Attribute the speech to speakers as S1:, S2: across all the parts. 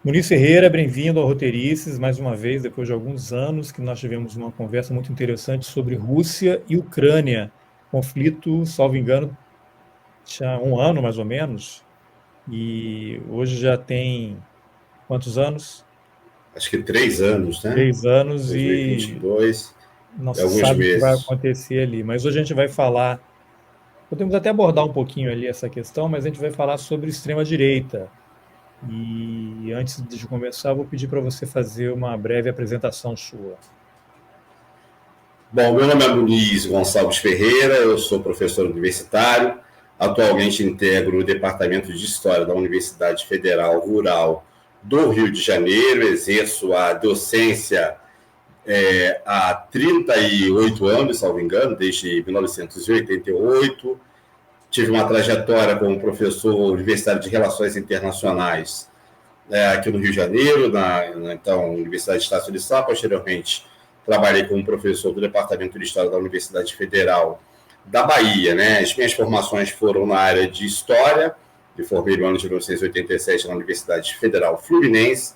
S1: Muniz Ferreira, bem-vindo ao Roteirices, mais uma vez, depois de alguns anos que nós tivemos uma conversa muito interessante sobre Rússia e Ucrânia, conflito, salvo engano, tinha um ano mais ou menos, e hoje já tem quantos anos?
S2: Acho que 3 anos, né?
S1: 3 anos e
S2: 2022,
S1: não
S2: e
S1: se
S2: alguns
S1: sabe o que vai
S2: meses.
S1: acontecer ali. Mas hoje a gente vai falar, podemos até abordar um pouquinho ali essa questão, mas a gente vai falar sobre extrema-direita. E antes de começar, vou pedir para você fazer uma breve apresentação sua.
S2: Bom, meu nome é Muniz Gonçalves Ferreira, eu sou professor universitário, atualmente integro o Departamento de História da Universidade Federal Rural do Rio de Janeiro, exerço a docência há 38 anos, salvo engano, desde 1988. Tive uma trajetória como professor universitário de Relações Internacionais aqui no Rio de Janeiro, então, Universidade de Estácio de Sá. Posteriormente, trabalhei como professor do Departamento de História da Universidade Federal da Bahia, né? As minhas formações foram na área de História, me formei no ano de 1987 na Universidade Federal Fluminense.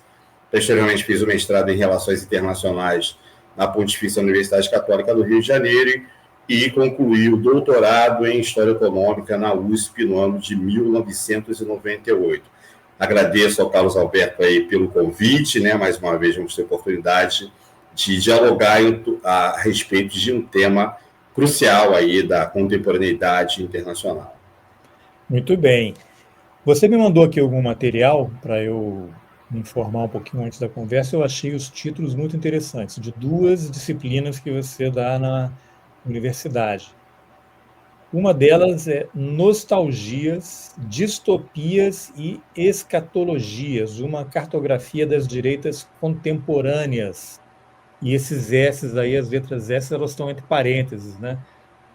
S2: Posteriormente, fiz o mestrado em Relações Internacionais na Pontifícia Universidade Católica do Rio de Janeiro e concluí o doutorado em História Econômica na USP no ano de 1998. Agradeço ao Carlos Alberto aí pelo convite, né? Mais uma vez vamos ter oportunidade de dialogar a respeito de um tema crucial aí da contemporaneidade internacional.
S1: Muito bem. Você me mandou aqui algum material para eu me informar um pouquinho antes da conversa. Eu achei os títulos muito interessantes, de duas disciplinas que você dá na universidade. Uma delas é Nostalgias, Distopias e Escatologias, uma cartografia das direitas contemporâneas. E esses S aí, as letras S, elas estão entre parênteses, né?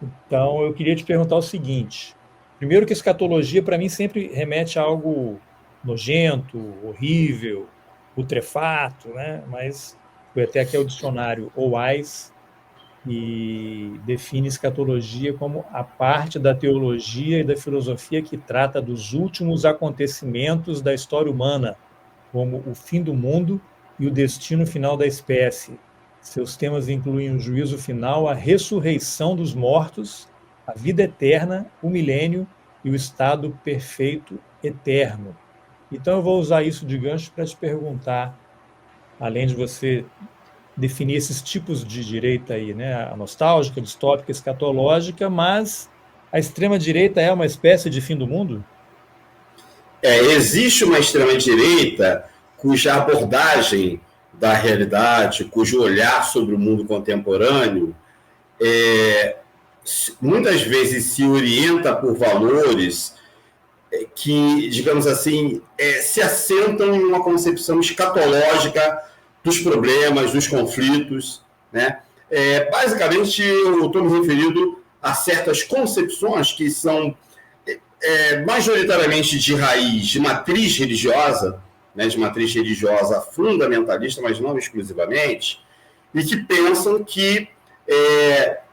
S1: Então, eu queria te perguntar o seguinte. Primeiro que escatologia, para mim, sempre remete a algo nojento, horrível, putrefato, né? Mas foi até aqui ao dicionário OAIS e define escatologia como a parte da teologia e da filosofia que trata dos últimos acontecimentos da história humana, como o fim do mundo e o destino final da espécie. Seus temas incluem o juízo final, a ressurreição dos mortos, a vida eterna, o milênio e o estado perfeito eterno. Então eu vou usar isso de gancho para te perguntar, além de você definir esses tipos de direita aí, né? A nostálgica, a distópica, a escatológica, mas a extrema-direita é uma espécie de fim do mundo?
S2: Existe uma extrema-direita cuja abordagem da realidade, cujo olhar sobre o mundo contemporâneo muitas vezes se orienta por valores que, digamos assim, se assentam em uma concepção escatológica dos problemas, dos conflitos, né? Basicamente, eu estou me referindo a certas concepções que são majoritariamente de raiz, de matriz religiosa, né, de matriz religiosa fundamentalista, mas não exclusivamente, e que pensam que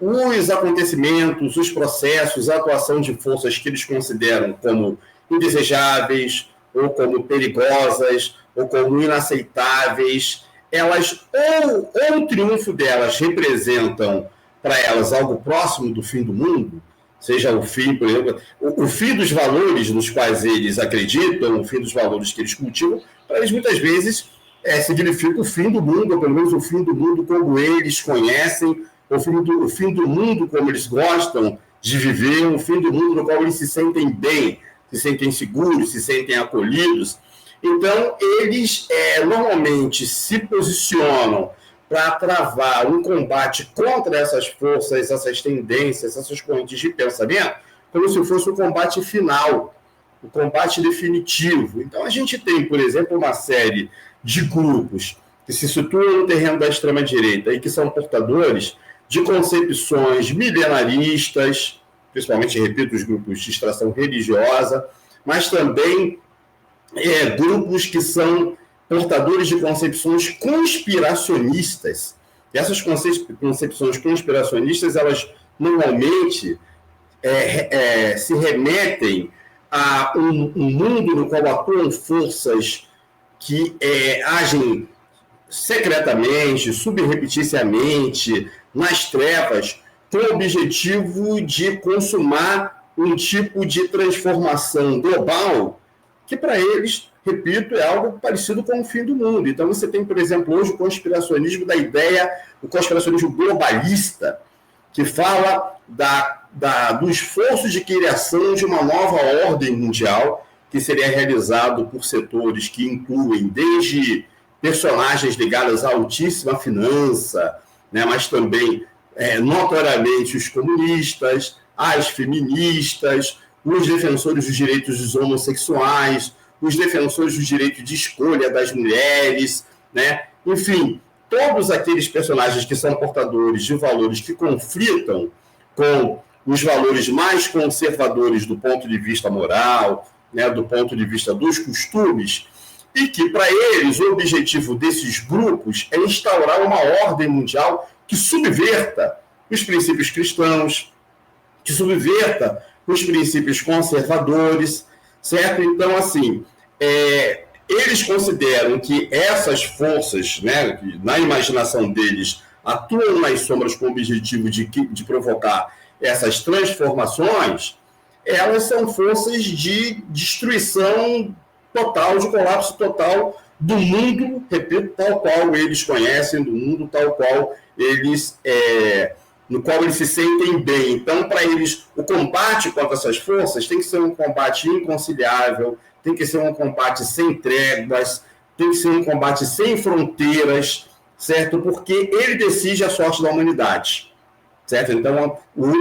S2: os acontecimentos, os processos, a atuação de forças que eles consideram como indesejáveis, ou como perigosas, ou como inaceitáveis, elas, ou o triunfo delas representam para elas algo próximo do fim do mundo, seja o fim, por exemplo, o fim dos valores nos quais eles acreditam, o fim dos valores que eles cultivam, para eles muitas vezes significa o fim do mundo, ou pelo menos o fim do mundo como eles conhecem, o fim do mundo como eles gostam de viver, o fim do mundo no qual eles se sentem bem, se sentem seguros, se sentem acolhidos. Então, eles normalmente se posicionam para travar um combate contra essas forças, essas tendências, essas correntes de pensamento, como se fosse o combate final, o combate definitivo. Então, a gente tem, por exemplo, uma série de grupos que se situam no terreno da extrema-direita e que são portadores de concepções milenaristas, principalmente, repito, os grupos de extração religiosa, mas também grupos que são portadores de concepções conspiracionistas. E essas concepções conspiracionistas, elas normalmente se remetem a um mundo no qual atuam forças que agem secretamente, subrepticiamente, nas trevas, com o objetivo de consumar um tipo de transformação global que, para eles, repito, é algo parecido com o fim do mundo. Então, você tem, por exemplo, hoje o conspiracionismo da ideia, o conspiracionismo globalista, que fala do esforço de criação de uma nova ordem mundial, que seria realizado por setores que incluem desde personagens ligados à altíssima finança, né, mas também, notoriamente, os comunistas, as feministas, os defensores dos direitos dos homossexuais, os defensores do direito de escolha das mulheres, né? Enfim, todos aqueles personagens que são portadores de valores que conflitam com os valores mais conservadores do ponto de vista moral, né, do ponto de vista dos costumes, e que, para eles, o objetivo desses grupos é instaurar uma ordem mundial que subverta os princípios cristãos, que subverta os princípios conservadores, certo? Então, assim, eles consideram que essas forças, né, que na imaginação deles atuam nas sombras com o objetivo de provocar essas transformações, elas são forças de destruição total, de colapso total do mundo, repito, tal qual eles conhecem, do mundo tal qual eles, no qual eles se sentem bem. Então, para eles, o combate contra essas forças tem que ser um combate inconciliável, tem que ser um combate sem tréguas, tem que ser um combate sem fronteiras, certo? Porque ele decide a sorte da humanidade, certo? Então,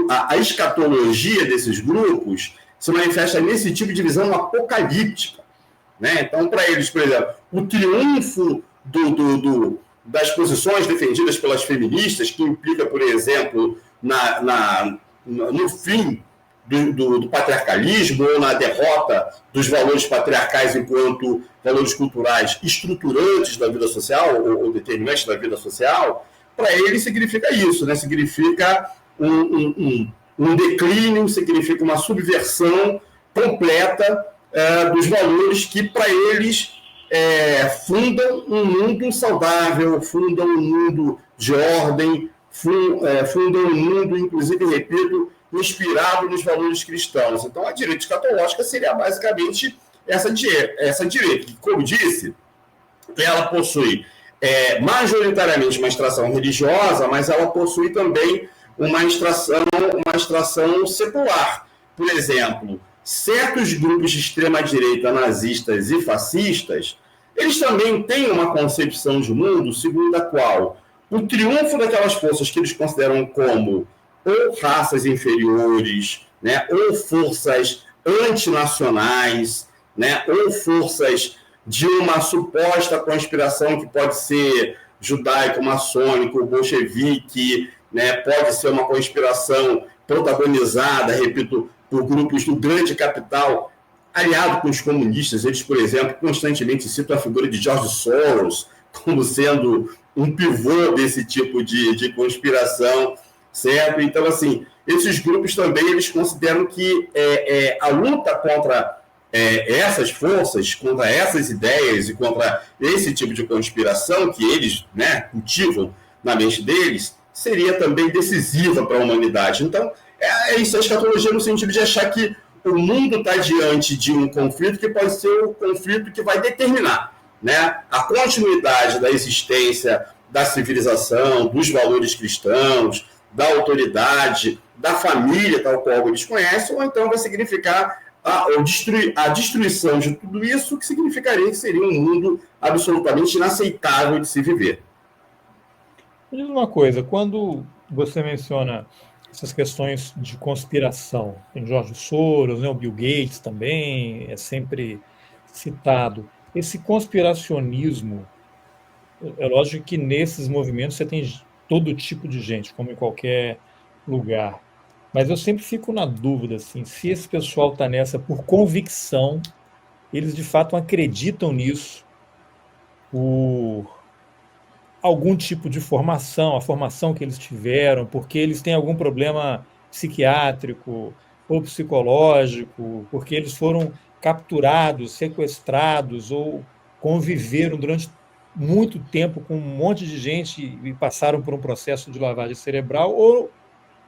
S2: a escatologia desses grupos se manifesta nesse tipo de visão apocalíptica, né? Então, para eles, por exemplo, o triunfo das posições defendidas pelas feministas, que implica, por exemplo, no fim do patriarcalismo ou na derrota dos valores patriarcais enquanto valores culturais estruturantes da vida social ou determinantes da vida social, para ele significa isso, né? Significa um declínio, significa uma subversão completa dos valores que, para eles, fundam um mundo saudável, fundam um mundo de ordem, fundam um mundo, inclusive, repito, inspirado nos valores cristãos. Então, a direita escatológica seria basicamente essa direita, que, como disse, ela possui majoritariamente uma extração religiosa, mas ela possui também uma extração secular. Por exemplo, certos grupos de extrema-direita nazistas e fascistas, eles também têm uma concepção de mundo segundo a qual o triunfo daquelas forças que eles consideram como ou raças inferiores, né, ou forças antinacionais, né, ou forças de uma suposta conspiração que pode ser judaico-maçônico, bolchevique, né, pode ser uma conspiração protagonizada, repito, por grupos do grande capital, aliado com os comunistas. Eles, por exemplo, constantemente citam a figura de George Soros como sendo um pivô desse tipo de conspiração, certo? Então, assim, esses grupos também eles consideram que a luta contra essas forças, contra essas ideias e contra esse tipo de conspiração que eles, né, cultivam na mente deles, seria também decisiva para a humanidade. Então, isso, a escatologia no sentido de achar que o mundo está diante de um conflito que pode ser o conflito que vai determinar, né, a continuidade da existência da civilização, dos valores cristãos, da autoridade, da família, tal qual eles conhecem, ou então vai significar a destruição de tudo isso, que significaria que seria um mundo absolutamente inaceitável de se viver.
S1: Me diz uma coisa, quando você menciona essas questões de conspiração, tem George Soros, né, o Bill Gates também é sempre citado. Esse conspiracionismo, é lógico que nesses movimentos você tem todo tipo de gente, como em qualquer lugar. Mas eu sempre fico na dúvida, assim, se esse pessoal está nessa por convicção, eles de fato acreditam nisso, por algum tipo de formação, a formação que eles tiveram, porque eles têm algum problema psiquiátrico ou psicológico, porque eles foram capturados, sequestrados ou conviveram durante muito tempo com um monte de gente e passaram por um processo de lavagem cerebral, ou,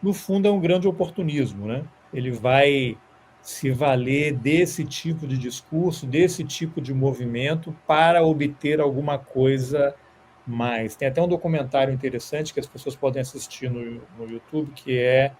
S1: no fundo, é um grande oportunismo, né? Ele vai se valer desse tipo de discurso, desse tipo de movimento para obter alguma coisa mais. Tem até um documentário interessante que as pessoas podem assistir no YouTube, que é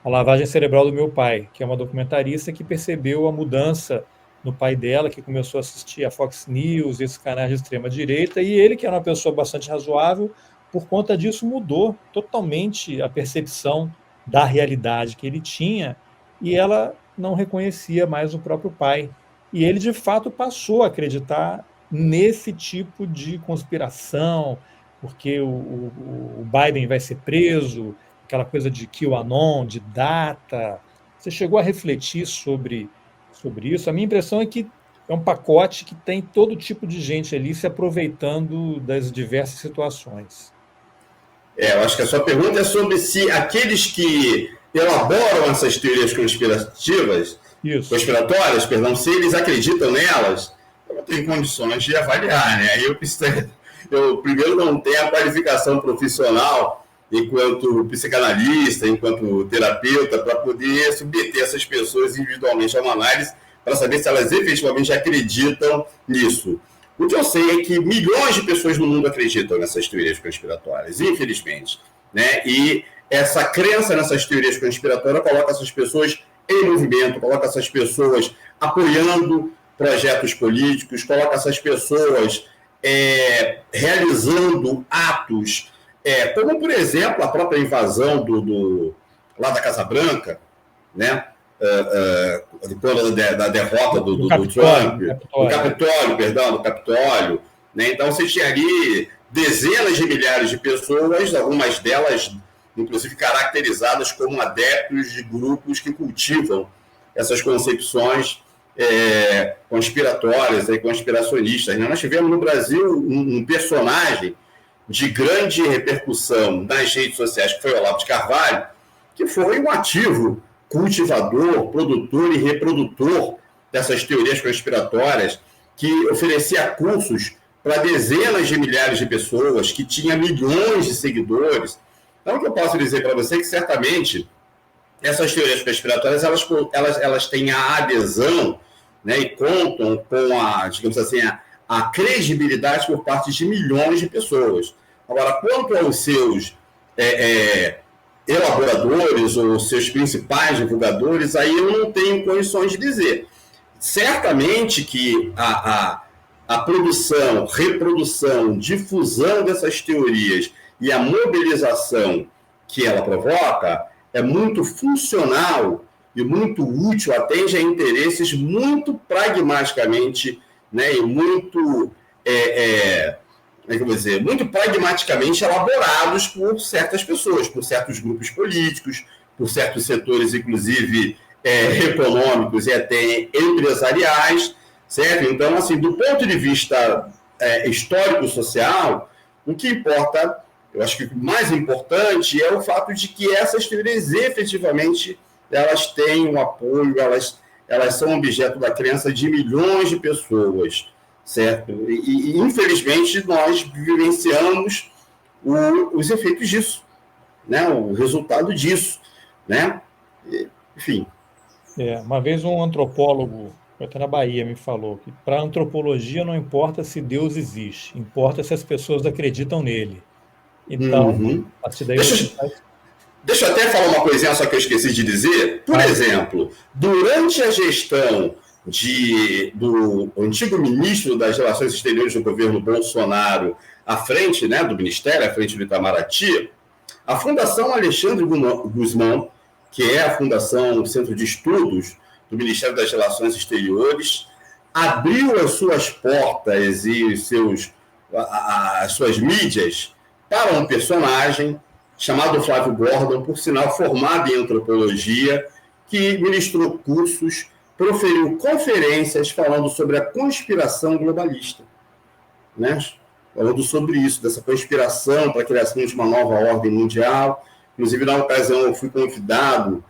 S1: A Lavagem Cerebral do Meu Pai, que é uma documentarista que percebeu a mudança no pai dela, que começou a assistir a Fox News, esses canais de extrema-direita, e ele, que era uma pessoa bastante razoável, por conta disso mudou totalmente a percepção da realidade que ele tinha, e ela não reconhecia mais o próprio pai. E ele, de fato, passou a acreditar nesse tipo de conspiração, porque o Biden vai ser preso, aquela coisa de QAnon, de data. Você chegou a refletir sobre isso? A minha impressão é que é um pacote que tem todo tipo de gente ali se aproveitando das diversas situações.
S2: Eu acho que a sua pergunta é sobre se aqueles que elaboram essas teorias conspiratórias, perdão, se eles acreditam nelas. Eu não tenho condições de avaliar, né? Eu primeiro não tenho a qualificação profissional enquanto psicanalista, enquanto terapeuta, para poder submeter essas pessoas individualmente a uma análise para saber se elas efetivamente acreditam nisso. O que eu sei é que milhões de pessoas no mundo acreditam nessas teorias conspiratórias, infelizmente, né? E essa crença nessas teorias conspiratórias coloca essas pessoas em movimento, coloca essas pessoas apoiando projetos políticos, coloca essas pessoas realizando atos, como, por exemplo, a própria invasão lá da Casa Branca, né? Quando da derrota do Trump, do Capitólio, né? Então você tinha ali dezenas de milhares de pessoas, algumas delas inclusive caracterizadas como adeptos de grupos que cultivam essas concepções conspiratórias e conspiracionistas, né? Nós tivemos no Brasil um personagem de grande repercussão nas redes sociais, que foi o Olavo de Carvalho, que foi um ativo cultivador, produtor e reprodutor dessas teorias conspiratórias, que oferecia cursos para dezenas de milhares de pessoas, que tinha milhões de seguidores. Então, o que eu posso dizer para você é que, certamente, essas teorias conspiratórias elas têm a adesão, né, e contam com digamos assim, a credibilidade por parte de milhões de pessoas. Agora, quanto aos seus elaboradores ou seus principais divulgadores, aí eu não tenho condições de dizer. Certamente que a produção, reprodução, difusão dessas teorias e a mobilização que ela provoca é muito funcional e muito útil, atende a interesses muito pragmaticamente, né, e muito muito pragmaticamente elaborados por certas pessoas, por certos grupos políticos, por certos setores, inclusive, econômicos e até empresariais, certo? Então, assim, do ponto de vista histórico-social, o que importa, eu acho que o mais importante é o fato de que essas teorias, efetivamente, elas têm um apoio, elas são objeto da crença de milhões de pessoas, certo? E infelizmente, nós vivenciamos os efeitos disso, né? O resultado disso, né? Enfim.
S1: Uma vez um antropólogo, até na Bahia, me falou que para a antropologia não importa se Deus existe, importa se as pessoas acreditam nele. Então, a partir daí
S2: Deixa eu até falar uma coisinha só que eu esqueci de dizer. Por exemplo, durante a gestão do antigo ministro das Relações Exteriores do governo Bolsonaro, à frente, né, do Ministério, à frente do Itamaraty, a Fundação Alexandre Guzmán, que é a fundação, o Centro de Estudos do Ministério das Relações Exteriores, abriu as suas portas e as suas mídias para um personagem chamado Flávio Gordon, por sinal formado em antropologia, que ministrou cursos, proferiu conferências falando sobre a conspiração globalista, né? Falando sobre isso, dessa conspiração para a criação de uma nova ordem mundial. Inclusive, na ocasião, eu fui convidado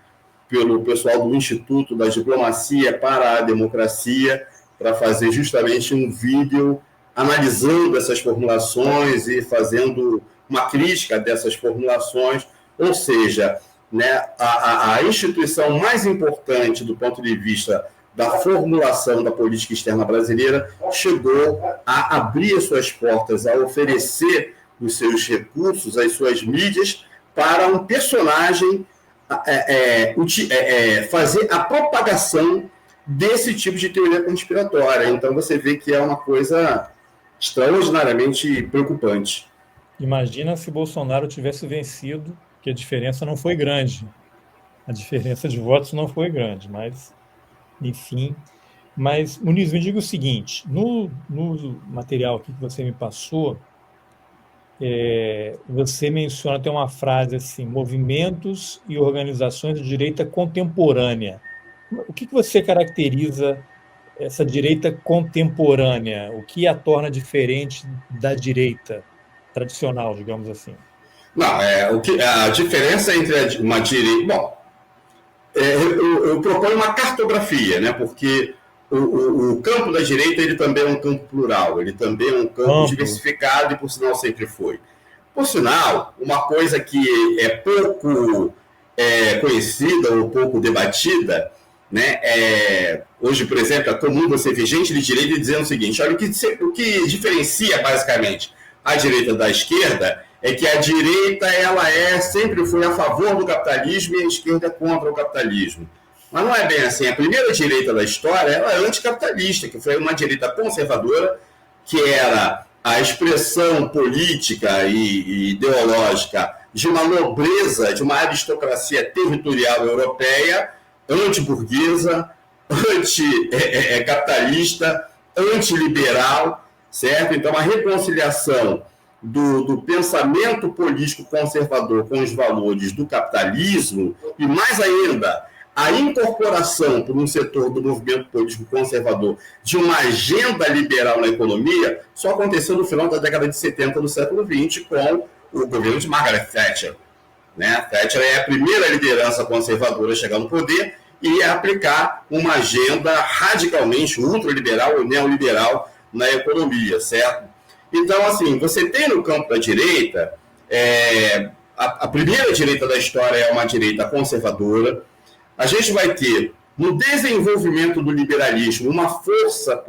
S2: pelo pessoal do Instituto da Diplomacia para a Democracia para fazer justamente um vídeo analisando essas formulações e fazendo uma crítica dessas formulações, ou seja, né, a instituição mais importante do ponto de vista da formulação da política externa brasileira chegou a abrir as suas portas, a oferecer os seus recursos, as suas mídias, para um personagem fazer a propagação desse tipo de teoria conspiratória. Então você vê que é uma coisa extraordinariamente preocupante.
S1: Imagina se Bolsonaro tivesse vencido, que a diferença não foi grande. A diferença de votos não foi grande, mas, enfim. Mas, Muniz, me diga o seguinte, no material aqui que você me passou, você menciona, tem uma frase assim, movimentos e organizações de direita contemporânea. O que você caracteriza essa direita contemporânea? O que a torna diferente da direita tradicional, digamos assim?
S2: Não, a diferença entre uma direita... Bom, eu proponho uma cartografia, né? Porque o campo da direita ele também é um campo plural, ele também é um campo diversificado e, por sinal, sempre foi. Por sinal, uma coisa que é pouco conhecida ou pouco debatida, né? Hoje, por exemplo, é comum você ver gente de direita dizendo o seguinte: olha, o que diferencia basicamente a direita da esquerda é que a direita sempre foi a favor do capitalismo e a esquerda é contra o capitalismo. Mas não é bem assim. A primeira direita da história ela é anticapitalista, que foi uma direita conservadora, que era a expressão política e ideológica de uma nobreza, de uma aristocracia territorial europeia, antiburguesa, anticapitalista, antiliberal, certo? Então, a reconciliação do pensamento político conservador com os valores do capitalismo e, mais ainda, a incorporação por um setor do movimento político conservador de uma agenda liberal na economia só aconteceu no final da década de 70 do século XX com o governo de Margaret Thatcher. Né? Thatcher é a primeira liderança conservadora a chegar no poder e a aplicar uma agenda radicalmente ultraliberal ou neoliberal na economia, certo? Então, assim, você tem no campo da direita, a primeira direita da história é uma direita conservadora. A gente vai ter, no desenvolvimento do liberalismo, uma força,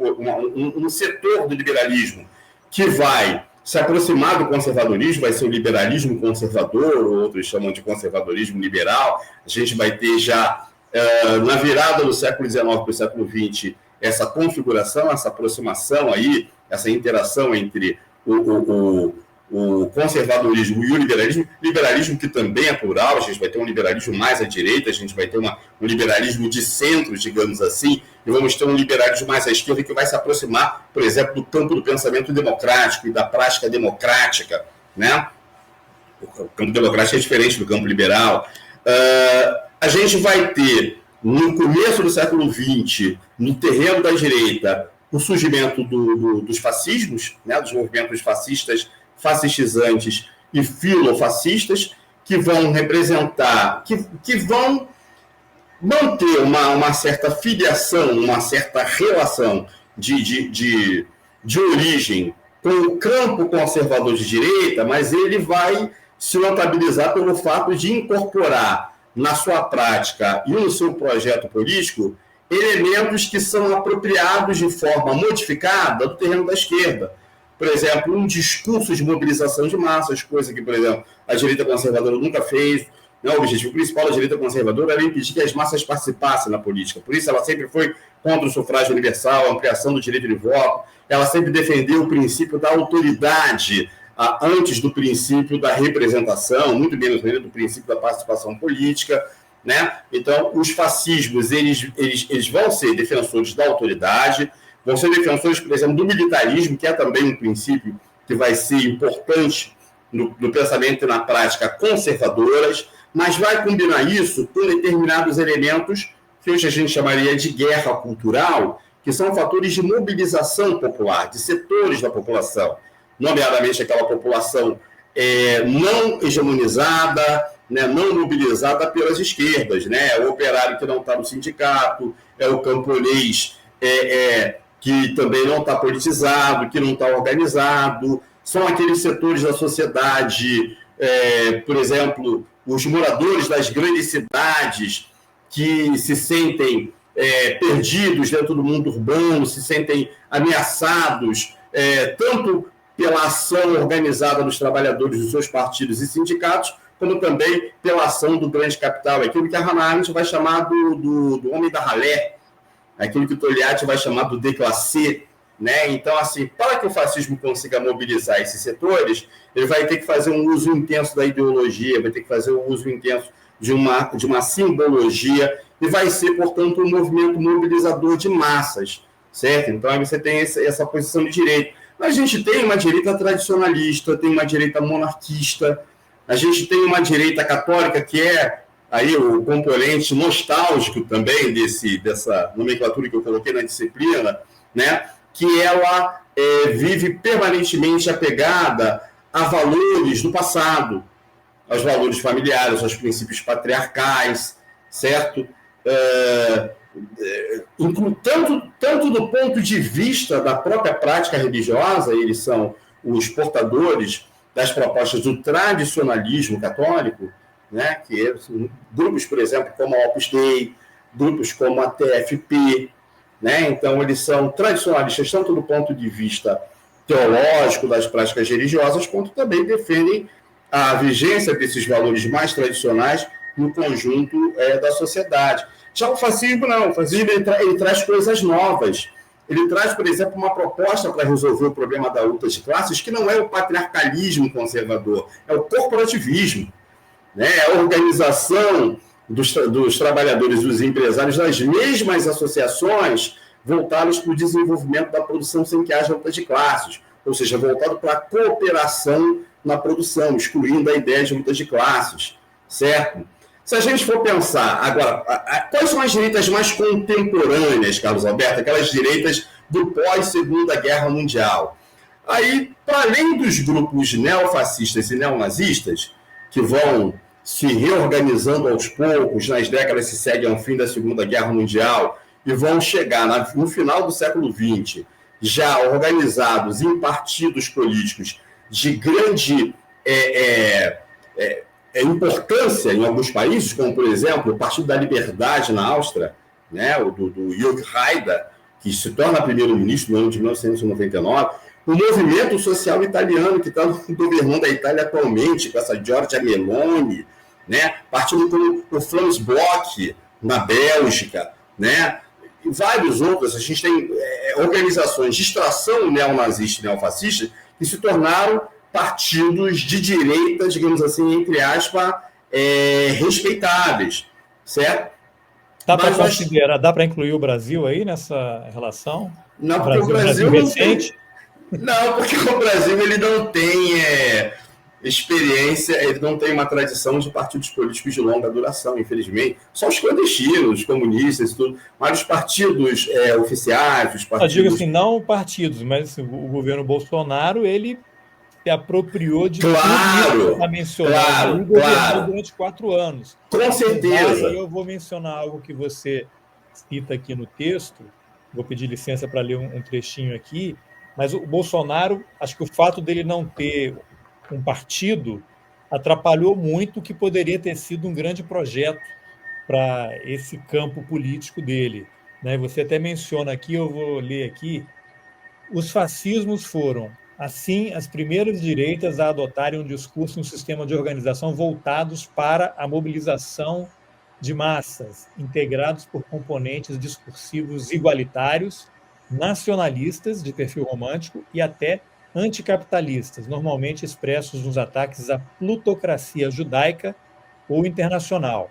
S2: um setor do liberalismo que vai se aproximar do conservadorismo, vai ser o liberalismo conservador, outros chamam de conservadorismo liberal. A gente vai ter já, na virada do século XIX para o século XX, essa configuração, essa aproximação aí, essa interação entre o conservadorismo e o liberalismo que também é plural. A gente vai ter um liberalismo mais à direita, a gente vai ter um liberalismo de centro, digamos assim, e vamos ter um liberalismo mais à esquerda que vai se aproximar, por exemplo, do campo do pensamento democrático e da prática democrática, né? O campo democrático é diferente do campo liberal. A gente vai ter, no começo do século XX, no terreno da direita, o surgimento dos fascismos, né, dos movimentos fascistas, fascistizantes e filofascistas, que vão representar, que vão manter uma certa filiação, uma certa relação de origem com o campo conservador de direita, mas ele vai se notabilizar pelo fato de incorporar na sua prática e no seu projeto político elementos que são apropriados de forma modificada do terreno da esquerda. Por exemplo, um discurso de mobilização de massas, coisa que, por exemplo, a direita conservadora nunca fez. O objetivo principal da direita conservadora era impedir que as massas participassem na política. Por isso, ela sempre foi contra o sufrágio universal, a ampliação do direito de voto. Ela sempre defendeu o princípio da autoridade antes do princípio da representação, muito menos ainda do princípio da participação política. Né? Então, os fascismos eles vão ser defensores da autoridade, vão ser defensores, por exemplo, do militarismo, que é também um princípio que vai ser importante no pensamento e na prática conservadoras, mas vai combinar isso com determinados elementos que hoje a gente chamaria de guerra cultural, que são fatores de mobilização popular, de setores da população, nomeadamente aquela população não hegemonizada, né, não mobilizada pelas esquerdas, né? O operário que não está no sindicato, o camponês que também não está politizado, que não está organizado, são aqueles setores da sociedade, por exemplo, os moradores das grandes cidades que se sentem perdidos dentro do mundo urbano, se sentem ameaçados, tanto pela ação organizada dos trabalhadores dos seus partidos e sindicatos, como também pela ação do grande capital, aquilo que a Hannah Arendt vai chamar do homem da ralé, aquilo que o Togliatti vai chamar do déclassé, né? Então, assim, para que o fascismo consiga mobilizar esses setores, ele vai ter que fazer um uso intenso da ideologia, vai ter que fazer um uso intenso de uma simbologia, e vai ser, portanto, um movimento mobilizador de massas, certo? Então, aí você tem essa posição de direita. Mas a gente tem uma direita tradicionalista, tem uma direita monarquista, a gente tem uma direita católica que é aí o componente nostálgico também dessa nomenclatura que eu coloquei na disciplina, né? Que ela vive permanentemente apegada a valores do passado, aos valores familiares, aos princípios patriarcais, certo? Tanto do ponto de vista da própria prática religiosa, eles são os portadores das propostas do tradicionalismo católico, né? Que grupos, por exemplo, como a Opus Dei, grupos como a TFP, né? Então, eles são tradicionalistas tanto do ponto de vista teológico das práticas religiosas, quanto também defendem a vigência desses valores mais tradicionais no conjunto da sociedade. Já o fascismo, não. O fascismo ele traz coisas novas. Ele traz, por exemplo, uma proposta para resolver o problema da luta de classes que não é o patriarcalismo conservador, é o corporativismo, né? A organização dos trabalhadores e dos empresários nas mesmas associações voltadas para o desenvolvimento da produção sem que haja luta de classes, ou seja, voltado para a cooperação na produção, excluindo a ideia de luta de classes, certo? Se a gente for pensar, agora, quais são as direitas mais contemporâneas, Carlos Alberto, aquelas direitas do pós-Segunda Guerra Mundial? Aí, para além dos grupos neofascistas e neonazistas, que vão se reorganizando aos poucos nas décadas que seguem ao fim da Segunda Guerra Mundial e vão chegar no final do século XX, já organizados em partidos políticos de grande importância em alguns países, como, por exemplo, o Partido da Liberdade na Áustria, né, o do Jörg Haider, que se torna primeiro-ministro no ano de 1999, o movimento social italiano, que está governando a Itália atualmente, com essa Giorgia Meloni, né, partido como o Franz Bloch na Bélgica, né, e vários outros. A gente tem organizações de extração neonazista e neofascista que se tornaram partidos de direita, digamos assim, entre aspas, respeitáveis, certo?
S1: Dá para incluir o Brasil aí nessa relação?
S2: Não, porque o Brasil não tem. Não, porque o Brasil ele não tem experiência, ele não tem uma tradição de partidos políticos de longa duração, infelizmente. Só os clandestinos, os comunistas e tudo, mas os partidos oficiais, os partidos...
S1: Eu digo assim, não partidos, mas o governo Bolsonaro, ele se apropriou de tudo que está mencionado. Governou durante 4 anos.
S2: Com certeza.
S1: Aí eu vou mencionar algo que você cita aqui no texto, vou pedir licença para ler um trechinho aqui, mas o Bolsonaro, acho que o fato dele não ter um partido atrapalhou muito o que poderia ter sido um grande projeto para esse campo político dele, né? Você até menciona aqui, eu vou ler aqui, os fascismos foram, assim, as primeiras direitas a adotarem um discurso e um sistema de organização voltados para a mobilização de massas, integrados por componentes discursivos igualitários, nacionalistas, de perfil romântico, e até anticapitalistas, normalmente expressos nos ataques à plutocracia judaica ou internacional.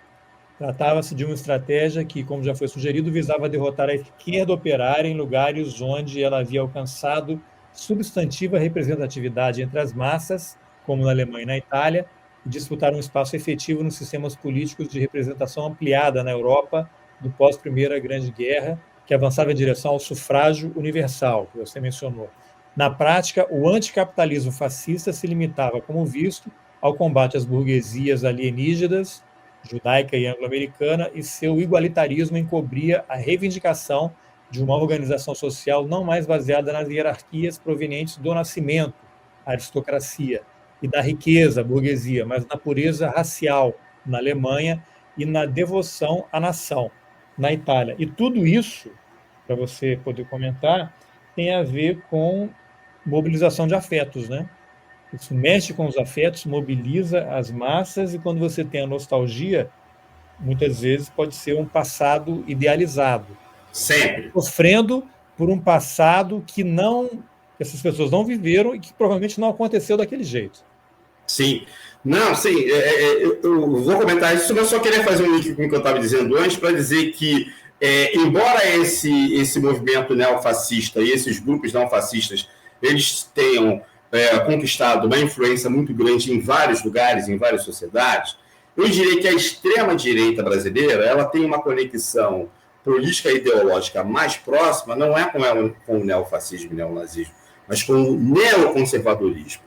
S1: Tratava-se de uma estratégia que, como já foi sugerido, visava derrotar a esquerda operária em lugares onde ela havia alcançado substantiva representatividade entre as massas, como na Alemanha e na Itália, e disputar um espaço efetivo nos sistemas políticos de representação ampliada na Europa do pós-Primeira Grande Guerra, que avançava em direção ao sufrágio universal, que você mencionou. Na prática, o anticapitalismo fascista se limitava, como visto, ao combate às burguesias alienígenas, judaica e anglo-americana, e seu igualitarismo encobria a reivindicação de uma organização social não mais baseada nas hierarquias provenientes do nascimento, a aristocracia, e da riqueza, a burguesia, mas na pureza racial, na Alemanha, e na devoção à nação, na Itália. E tudo isso, para você poder comentar, tem a ver com mobilização de afetos, né? Isso mexe com os afetos, mobiliza as massas, e quando você tem a nostalgia, muitas vezes pode ser um passado idealizado.
S2: Sempre.
S1: Sofrendo por um passado que essas pessoas não viveram e que provavelmente não aconteceu daquele jeito.
S2: Sim. Não, sim, eu vou comentar isso, mas só queria fazer um link com o que eu estava dizendo antes, para dizer que, embora esse movimento neofascista e esses grupos neofascistas, eles tenham conquistado uma influência muito grande em vários lugares, em várias sociedades, eu diria que a extrema-direita brasileira ela tem uma conexão política e ideológica mais próxima, não é com o neofascismo e neonazismo, mas com o neoconservadorismo.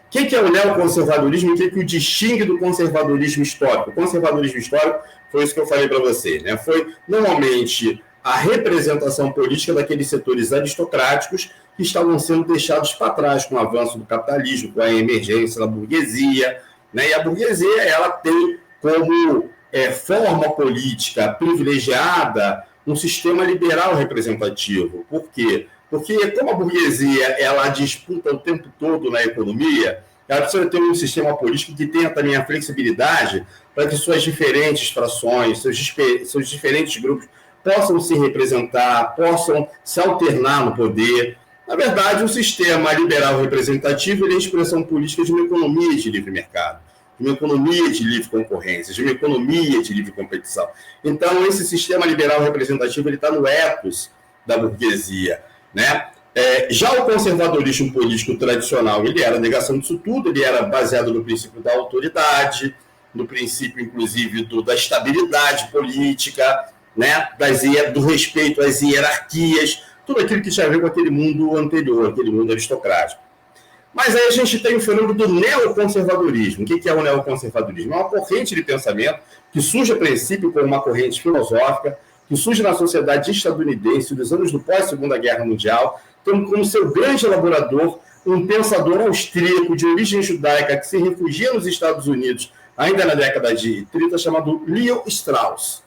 S2: O que é o neoconservadorismo e o que o distingue do conservadorismo histórico? O conservadorismo histórico foi isso que eu falei para você, né? Foi, normalmente, a representação política daqueles setores aristocráticos que estavam sendo deixados para trás com o avanço do capitalismo, com a emergência da burguesia, né? E a burguesia ela tem como forma política privilegiada um sistema liberal representativo. Por quê? Porque como a burguesia ela disputa o tempo todo na economia, ela precisa ter um sistema político que tenha também a flexibilidade para que suas diferentes frações, seus diferentes grupos possam se representar, possam se alternar no poder. Na verdade, o sistema liberal representativo é a expressão política de uma economia de livre mercado, de uma economia de livre concorrência, de uma economia de livre competição. Então, esse sistema liberal representativo ele está no ethos da burguesia, né? Já o conservadorismo político tradicional, ele era a negação disso tudo, ele era baseado no princípio da autoridade, no princípio, inclusive, da estabilidade política, né? Do respeito às hierarquias, tudo aquilo que tinha a ver com aquele mundo anterior, aquele mundo aristocrático. Mas aí a gente tem o fenômeno do neoconservadorismo. O que é o neoconservadorismo? É uma corrente de pensamento que surge a princípio como uma corrente filosófica, que surge na sociedade estadunidense dos anos do pós-Segunda Guerra Mundial, tendo como seu grande elaborador um pensador austríaco de origem judaica que se refugia nos Estados Unidos ainda na década de 30, chamado Leo Strauss.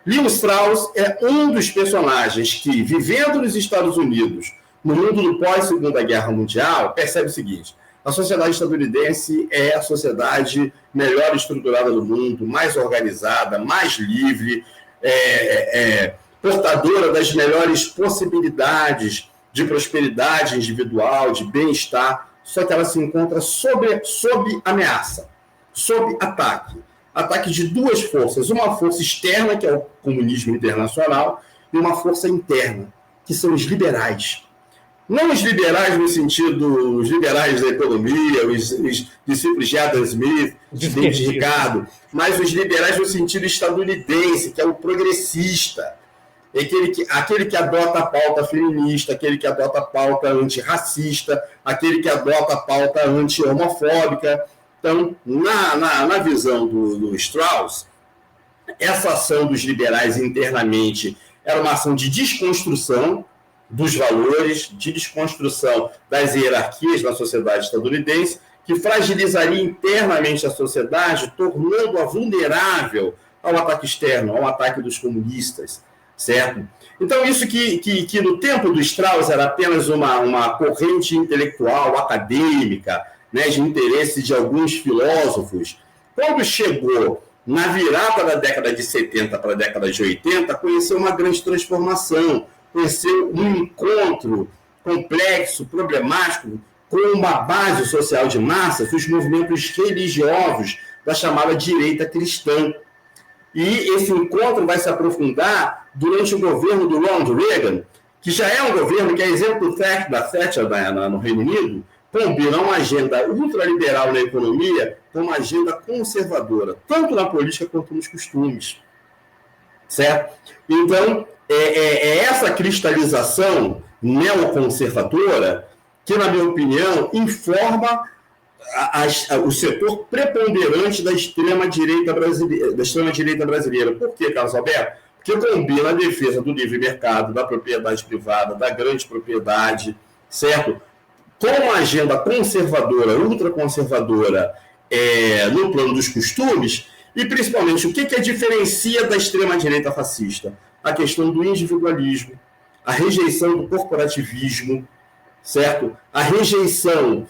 S2: Leo Strauss é um dos personagens que, vivendo nos Estados Unidos, no mundo do pós-Segunda Guerra Mundial, percebe o seguinte: a sociedade estadunidense é a sociedade melhor estruturada do mundo, mais organizada, mais livre, portadora das melhores possibilidades de prosperidade individual, de bem-estar, só que ela se encontra sob ameaça, sob ataque de duas forças, uma força externa, que é o comunismo internacional, e uma força interna, que são os liberais. Não os liberais no sentido, os liberais da economia, os discípulos de Adam Smith, de Ricardo, mas os liberais no sentido estadunidense, que é o progressista, aquele que adota a pauta feminista, aquele que adota a pauta antirracista, aquele que adota a pauta anti-homofóbica. Então, na visão do Strauss, essa ação dos liberais internamente era uma ação de desconstrução dos valores, de desconstrução das hierarquias na sociedade estadunidense, que fragilizaria internamente a sociedade, tornando-a vulnerável ao ataque externo, ao ataque dos comunistas, certo? Então, isso que no tempo do Strauss era apenas uma corrente intelectual, acadêmica, né, de interesse de alguns filósofos, quando chegou na virada da década de 70 para a década de 80, conheceu uma grande transformação, conheceu um encontro complexo, problemático, com uma base social de massas, os movimentos religiosos da chamada direita cristã. E esse encontro vai se aprofundar durante o governo do Ronald Reagan, que já é um governo que é exemplo da Thatcher no Reino Unido, combina uma agenda ultraliberal na economia com uma agenda conservadora, tanto na política quanto nos costumes. Certo? Então, é essa cristalização neoconservadora que, na minha opinião, informa o setor preponderante da extrema-direita brasileira. Por quê, Carlos Alberto? que combina a defesa do livre mercado, da propriedade privada, da grande propriedade, certo? Com uma agenda conservadora, ultraconservadora, no plano dos costumes, e principalmente o que diferencia da extrema-direita fascista? A questão do individualismo, a rejeição do corporativismo, certo? A rejeição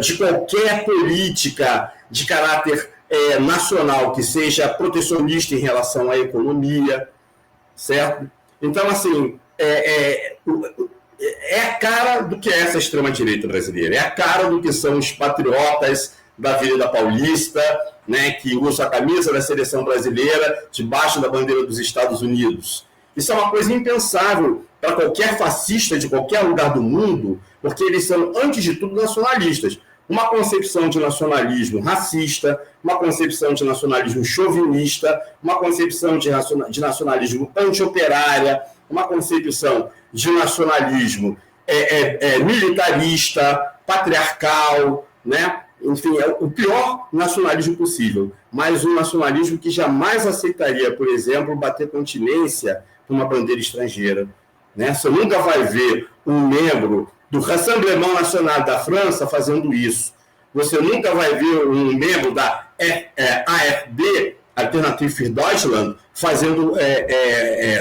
S2: de qualquer política de caráter nacional que seja protecionista em relação à economia, certo? Então, assim, é a cara do que é essa extrema-direita brasileira, é a cara do que são os patriotas da Avenida Paulista, né, que usam a camisa da seleção brasileira debaixo da bandeira dos Estados Unidos. Isso é uma coisa impensável para qualquer fascista de qualquer lugar do mundo, porque eles são, antes de tudo, nacionalistas. Uma concepção de nacionalismo racista, uma concepção de nacionalismo chauvinista, uma concepção de nacionalismo anti-operária, uma concepção de nacionalismo militarista, patriarcal, né? Enfim, é o pior nacionalismo possível, mas um nacionalismo que jamais aceitaria, por exemplo, bater continência para uma bandeira estrangeira. Né? Você nunca vai ver um membro do Rassemblement National da França fazendo isso. Você nunca vai ver um membro da AfD, Alternative für Deutschland, fazendo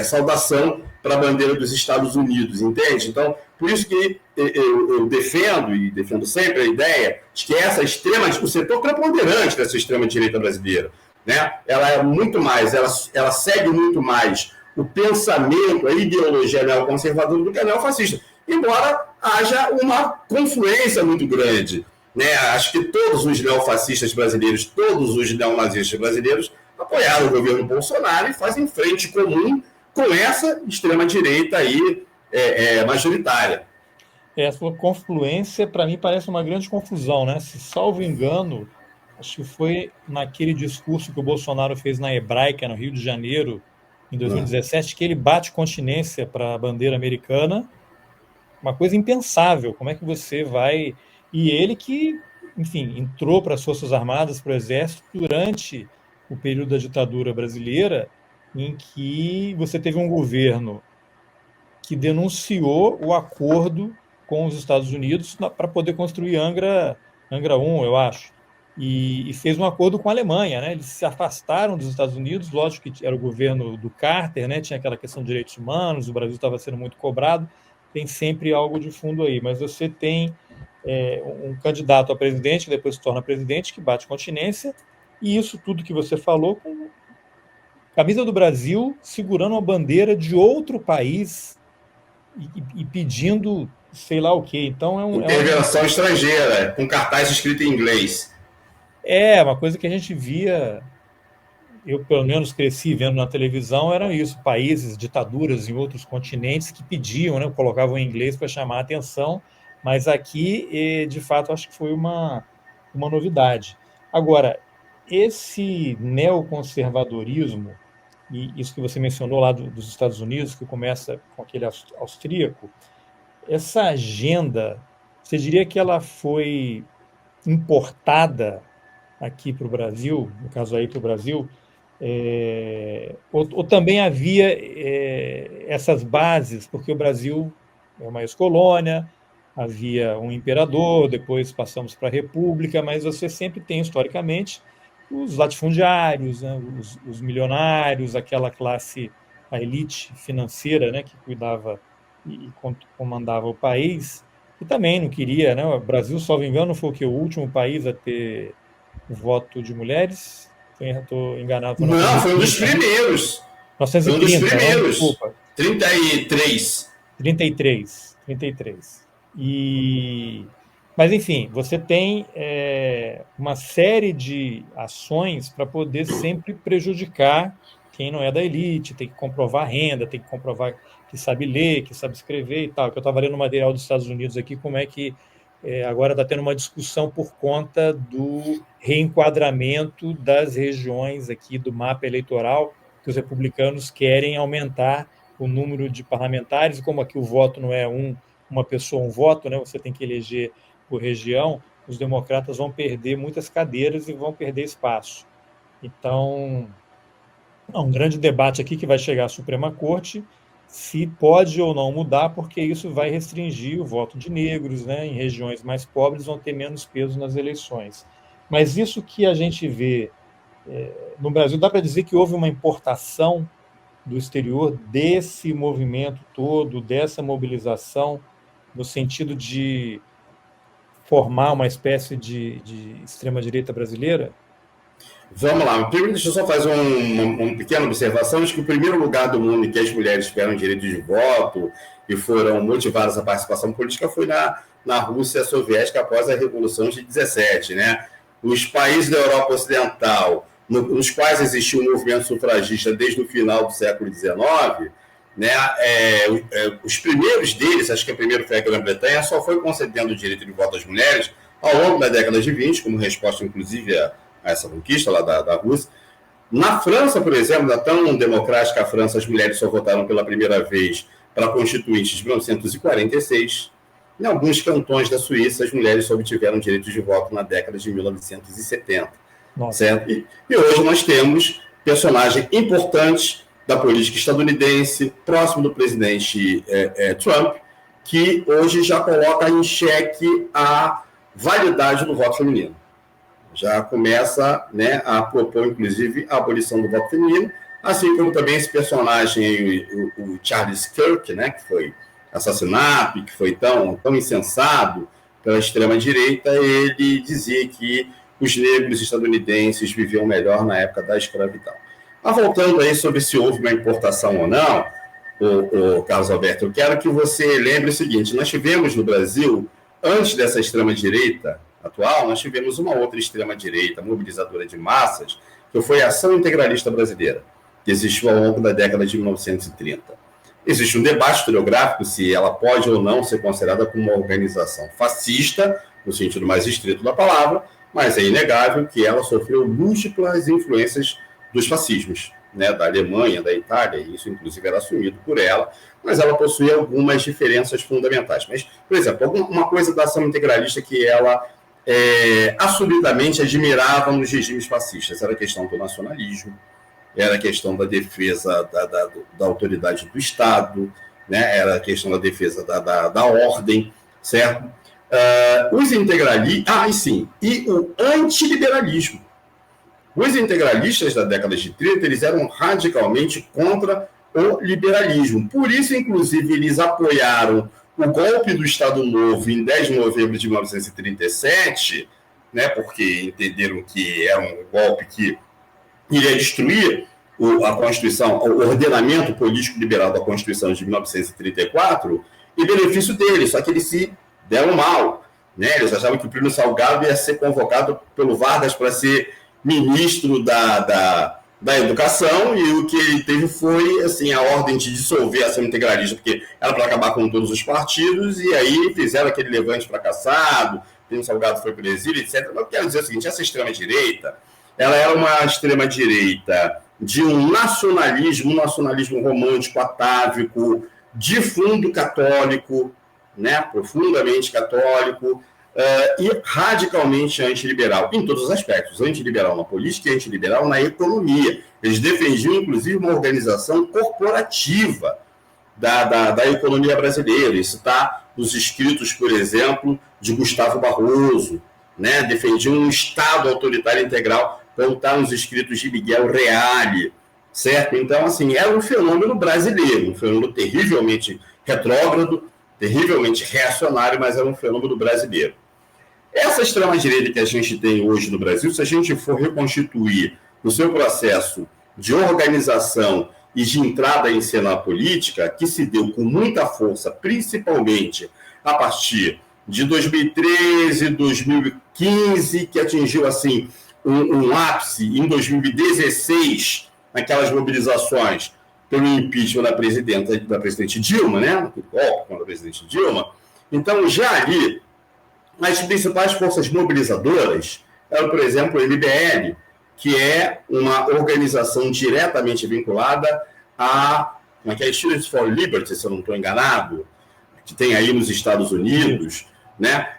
S2: saudação para a bandeira dos Estados Unidos, entende? Então, por isso que eu defendo, e defendo sempre a ideia, de que essa o setor preponderante dessa extrema-direita brasileira, né? Ela é muito mais, ela segue muito mais o pensamento, a ideologia neoconservadora do que a neofascista, embora haja uma confluência muito grande, né? Acho que todos os neofascistas brasileiros, todos os neonazistas brasileiros apoiaram o governo Bolsonaro e fazem frente comum com essa extrema-direita aí majoritária.
S1: Essa confluência, para mim, parece uma grande confusão, né? Se salvo engano, acho que foi naquele discurso que o Bolsonaro fez na Hebraica, no Rio de Janeiro, em 2017, que ele bate continência para a bandeira americana, uma coisa impensável. Como é que você vai... E ele que, enfim, entrou para as Forças Armadas, para o Exército, durante o período da ditadura brasileira, em que você teve um governo que denunciou o acordo com os Estados Unidos para poder construir Angra 1, eu acho, e fez um acordo com a Alemanha, né? Eles se afastaram dos Estados Unidos, lógico que era o governo do Carter, né? Tinha aquela questão de direitos humanos, o Brasil estava sendo muito cobrado, tem sempre algo de fundo aí, mas você tem um candidato a presidente, que depois se torna presidente, que bate continência, e isso tudo que você falou, com camisa do Brasil, segurando uma bandeira de outro país e pedindo sei lá o quê. Então
S2: intervenção estrangeira, com cartaz escrito em inglês.
S1: É uma coisa que a gente via, eu pelo menos cresci vendo na televisão, eram isso, países, ditaduras em outros continentes que pediam, né, colocavam em inglês para chamar a atenção, mas aqui, de fato, acho que foi uma novidade. Agora, esse neoconservadorismo, e isso que você mencionou lá dos Estados Unidos, que começa com aquele austríaco, essa agenda, você diria que ela foi importada aqui para o Brasil, no caso aí para o Brasil, ou também havia essas bases, porque o Brasil é uma ex-colônia, havia um imperador, depois passamos para a república, mas você sempre tem, historicamente, os latifundiários, né, os milionários, aquela classe, a elite financeira, né, que cuidava e comandava o país, e também não queria, né, o Brasil, salvo engano, foi o último país a ter o voto de mulheres? Estou enganado.
S2: Não, foi um dos primeiros.
S1: 1930,
S2: foi um dos primeiros.
S1: Não, desculpa.
S2: 33.
S1: 33. Mas, enfim, você tem uma série de ações para poder sempre prejudicar quem não é da elite, tem que comprovar renda, tem que comprovar que sabe ler, que sabe escrever e tal. Que eu estava lendo o material dos Estados Unidos aqui, como é que agora está tendo uma discussão por conta do reenquadramento das regiões aqui do mapa eleitoral, que os republicanos querem aumentar o número de parlamentares, e como aqui o voto não é uma pessoa, um voto, né? Você tem que eleger por região, os democratas vão perder muitas cadeiras e vão perder espaço. Então, Há um grande debate aqui que vai chegar à Suprema Corte se pode ou não mudar, porque isso vai restringir o voto de negros, né? Em regiões mais pobres vão ter menos peso nas eleições. Mas isso que a gente vê no Brasil, dá para dizer que houve uma importação do exterior desse movimento todo, dessa mobilização, no sentido de formar uma espécie de extrema-direita brasileira?
S2: Vamos lá. Primeiro, deixa eu só fazer uma pequena observação de que o primeiro lugar do mundo em que as mulheres tiveram direito de voto e foram motivadas à participação política foi na Rússia soviética após a Revolução de 17, né? Os países da Europa Ocidental, nos quais existiu um movimento sufragista desde o final do século XIX, né? Os primeiros deles, acho que o primeiro foi a Grã-Bretanha, só foi concedendo o direito de voto às mulheres ao longo da década de 20, como resposta, inclusive, a essa conquista lá da Rússia. Na França, por exemplo, na tão democrática França, as mulheres só votaram pela primeira vez para a Constituinte de 1946. Em alguns cantões da Suíça, as mulheres só obtiveram direito de voto na década de 1970. Certo? E hoje nós temos personagens importantes da política estadunidense, próximo do presidente Trump, que hoje já coloca em xeque a validade do voto feminino. Já começa, né, a propor, inclusive, a abolição do voto feminino, assim como também esse personagem, o Charles Kirk, né, que foi assassinado, que foi tão incensado pela extrema-direita, ele dizia que os negros estadunidenses viviam melhor na época da escravidão. Mas voltando aí sobre se houve uma importação ou não, o Carlos Alberto, eu quero que você lembre o seguinte: nós tivemos no Brasil, antes dessa extrema-direita atual, nós tivemos uma outra extrema-direita mobilizadora de massas, que foi a Ação Integralista Brasileira, que existiu ao longo da década de 1930. Existe um debate historiográfico se ela pode ou não ser considerada como uma organização fascista, no sentido mais estrito da palavra, mas é inegável que ela sofreu múltiplas influências dos fascismos, né, da Alemanha, da Itália, e isso inclusive era assumido por ela, mas ela possuía algumas diferenças fundamentais. Mas, por exemplo, uma coisa da Ação Integralista que ela assumidamente admirava nos regimes fascistas era a questão do nacionalismo, era a questão da defesa da autoridade do Estado, né? Era a questão da defesa da ordem, certo? Os integralistas... e o antiliberalismo. Os integralistas da década de 30, eles eram radicalmente contra o liberalismo. Por isso, inclusive, eles apoiaram o golpe do Estado Novo em 10 de novembro de 1937, né, porque entenderam que era um golpe que iria destruir a Constituição, o ordenamento político liberal da Constituição de 1934, em benefício deles, só que eles se deram mal. Né? Eles achavam que o Plínio Salgado ia ser convocado pelo Vargas para ser ministro da educação, e o que ele teve foi assim, a ordem de dissolver a Ação Integralista, porque era para acabar com todos os partidos, e aí fizeram aquele levante fracassado, Plínio Salgado foi para o exílio, etc. Mas eu quero dizer o seguinte: essa extrema-direita, ela era uma extrema-direita de um nacionalismo romântico, atávico, de fundo católico, né, profundamente católico, e radicalmente antiliberal, em todos os aspectos, antiliberal na política e antiliberal na economia. Eles defendiam, inclusive, uma organização corporativa da economia brasileira. Isso está nos escritos, por exemplo, de Gustavo Barroso, né? Defendiam um Estado autoritário integral, como está nos escritos de Miguel Reale, certo? Então, assim, era um fenômeno brasileiro, um fenômeno terrivelmente retrógrado, terrivelmente reacionário, mas era um fenômeno brasileiro. Essa extrema-direita que a gente tem hoje no Brasil, se a gente for reconstituir o seu processo de organização e de entrada em cena política, que se deu com muita força, principalmente a partir de 2013, 2015, que atingiu assim um ápice em 2016, naquelas mobilizações pelo impeachment da presidente Dilma, né? O golpe contra a presidente Dilma. Então, já ali, as principais forças mobilizadoras eram, por exemplo, o MBL, que é uma organização diretamente vinculada a Students for Liberty, se eu não estou enganado, que tem aí nos Estados Unidos, né?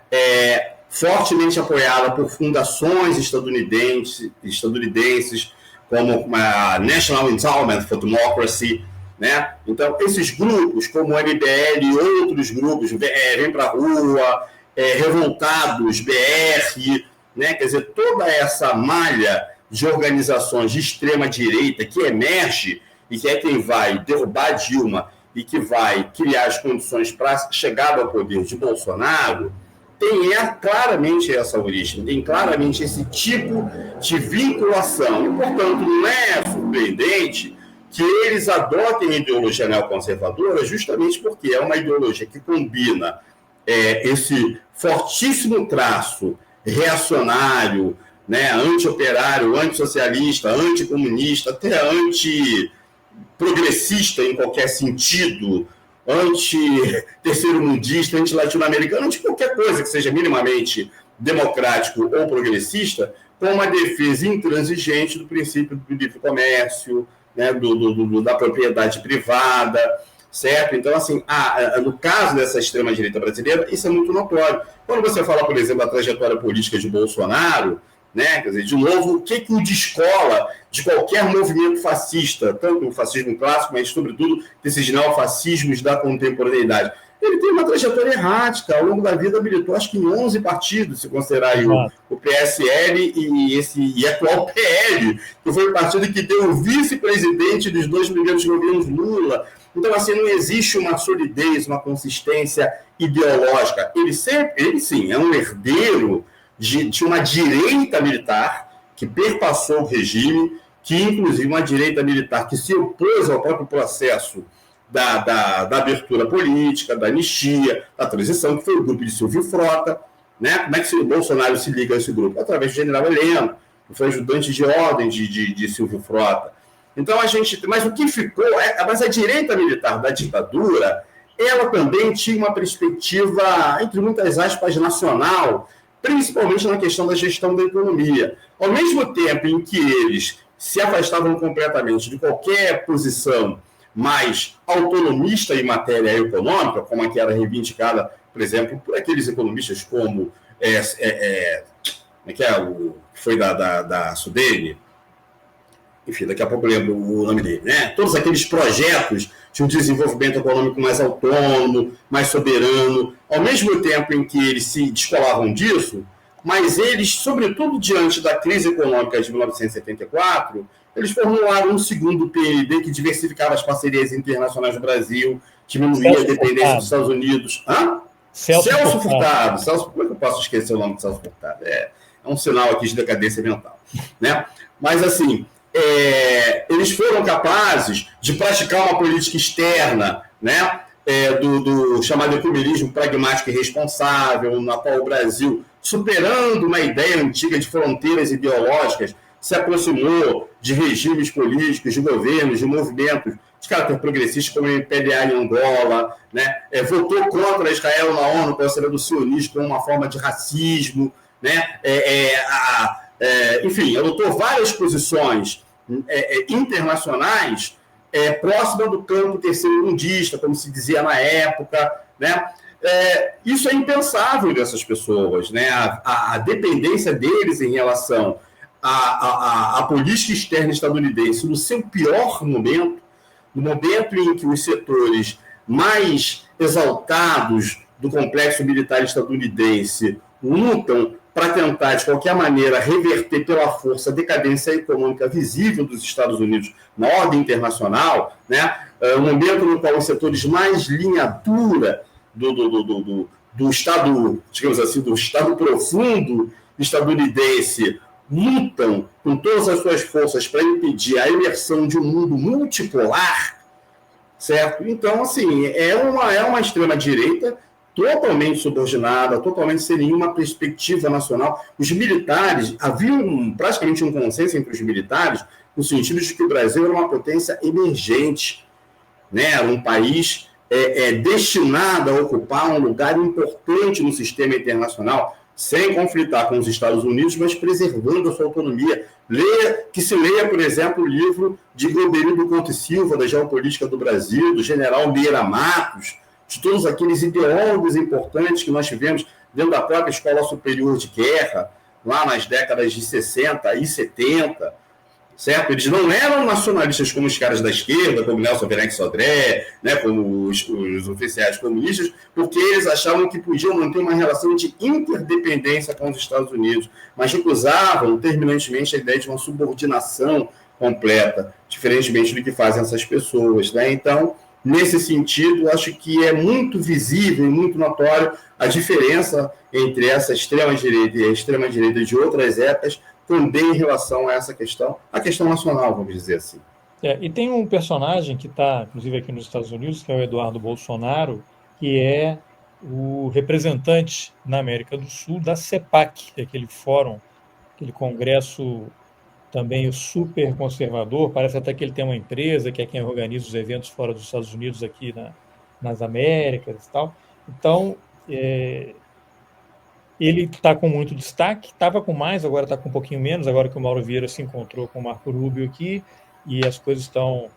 S2: Fortemente apoiada por fundações estadunidenses, como a National Endowment for Democracy, né? Então, esses grupos, como o MBL e outros grupos, Vem Pra Rua, Revoltados, BR, né? Quer dizer, toda essa malha de organizações de extrema-direita que emerge e que é quem vai derrubar Dilma e que vai criar as condições para a chegada ao poder de Bolsonaro, tem claramente essa origem, tem claramente esse tipo de vinculação. E, portanto, não é surpreendente que eles adotem a ideologia neoconservadora justamente porque é uma ideologia que combina esse fortíssimo traço reacionário, né, anti-operário, antissocialista, anticomunista, até anti-progressista em qualquer sentido, anti-terceiro-mundista, anti-latino-americano, anti qualquer coisa que seja minimamente democrático ou progressista, com uma defesa intransigente do princípio do livre comércio, né, da propriedade privada, certo? Então, assim, no caso dessa extrema-direita brasileira, isso é muito notório. Quando você fala, por exemplo, da trajetória política de Bolsonaro, né, quer dizer, de novo, o que o descola de qualquer movimento fascista, tanto o fascismo clássico, mas, sobretudo, desses neofascismos da contemporaneidade? Ele tem uma trajetória errática. Ao longo da vida, militou, acho que em 11 partidos, se considerar aí o PSL e atual PL, que foi o partido que deu o vice-presidente dos 2 primeiros governos Lula. Então, assim, não existe uma solidez, uma consistência ideológica. Ele sim, é um herdeiro de uma direita militar que perpassou o regime, que, inclusive, uma direita militar que se opôs ao próprio processo da abertura política, da anistia, da transição, que foi o grupo de Silvio Frota, né? Como é que o Bolsonaro se liga a esse grupo? Através do general Heleno, que foi ajudante de ordem de Silvio Frota. Então, mas o que ficou, mas a direita militar da ditadura, ela também tinha uma perspectiva, entre muitas aspas, nacional, principalmente na questão da gestão da economia. Ao mesmo tempo em que eles se afastavam completamente de qualquer posição mais autonomista em matéria econômica, como a que era reivindicada, por exemplo, por aqueles economistas como o que foi da Sudene, enfim, daqui a pouco eu lembro o nome dele, né? Todos aqueles projetos de um desenvolvimento econômico mais autônomo, mais soberano, ao mesmo tempo em que eles se descolavam disso, mas eles, sobretudo diante da crise econômica de 1974, eles formularam um segundo PND que diversificava as parcerias internacionais do Brasil, diminuía a dependência dos Estados Unidos. Celso Furtado. Como é que eu posso esquecer o nome de Celso Furtado? É um sinal aqui de decadência mental, né? Mas, assim, eles foram capazes de praticar uma política externa, né, do chamado ecumenismo pragmático e responsável, na qual o Brasil, superando uma ideia antiga de fronteiras ideológicas, se aproximou de regimes políticos, de governos, de movimentos de caráter progressista, como o MPLA em Angola, né, votou contra Israel na ONU, considerando o sionismo como uma forma de racismo, né, enfim, adotou várias posições internacionais próxima do campo terceiro-mundista, como se dizia na época, né? Isso é impensável dessas pessoas, né? A dependência deles em relação à política externa estadunidense no seu pior momento, no momento em que os setores mais exaltados do complexo militar estadunidense lutam para tentar, de qualquer maneira, reverter pela força a decadência econômica visível dos Estados Unidos na ordem internacional, né? Um momento no qual os setores mais linha dura do Estado, digamos assim, do Estado profundo estadunidense lutam com todas as suas forças para impedir a emersão de um mundo multipolar, certo? Então, assim, é uma extrema-direita totalmente subordinada, totalmente sem nenhuma perspectiva nacional. Os militares, havia praticamente um consenso entre os militares, no sentido de que o Brasil era uma potência emergente, né? Era um país destinado a ocupar um lugar importante no sistema internacional, sem conflitar com os Estados Unidos, mas preservando a sua autonomia. Que se leia, por exemplo, o livro de Goberindo Conte Silva, da Geopolítica do Brasil, do general Meira Matos, de todos aqueles ideólogos importantes que nós tivemos dentro da própria Escola Superior de Guerra, lá nas décadas de 60 e 70, certo? Eles não eram nacionalistas como os caras da esquerda, como Nelson Venex Sodré, né, como os oficiais comunistas, porque eles achavam que podiam manter uma relação de interdependência com os Estados Unidos, mas recusavam terminantemente a ideia de uma subordinação completa, diferentemente do que fazem essas pessoas, né? Então, nesse sentido, acho que é muito visível e muito notório a diferença entre essa extrema-direita e a extrema-direita de outras épocas, também em relação a essa questão, a questão nacional, vamos dizer assim.
S1: E tem um personagem que está, inclusive, aqui nos Estados Unidos, que é o Eduardo Bolsonaro, que é o representante na América do Sul da CEPAC, que é aquele fórum, aquele congresso também super conservador. Parece até que ele tem uma empresa que é quem organiza os eventos fora dos Estados Unidos, aqui nas Américas e tal. Então, ele está com muito destaque, estava com mais, agora está com um pouquinho menos, agora que o Mauro Vieira se encontrou com o Marco Rubio aqui, e as coisas estão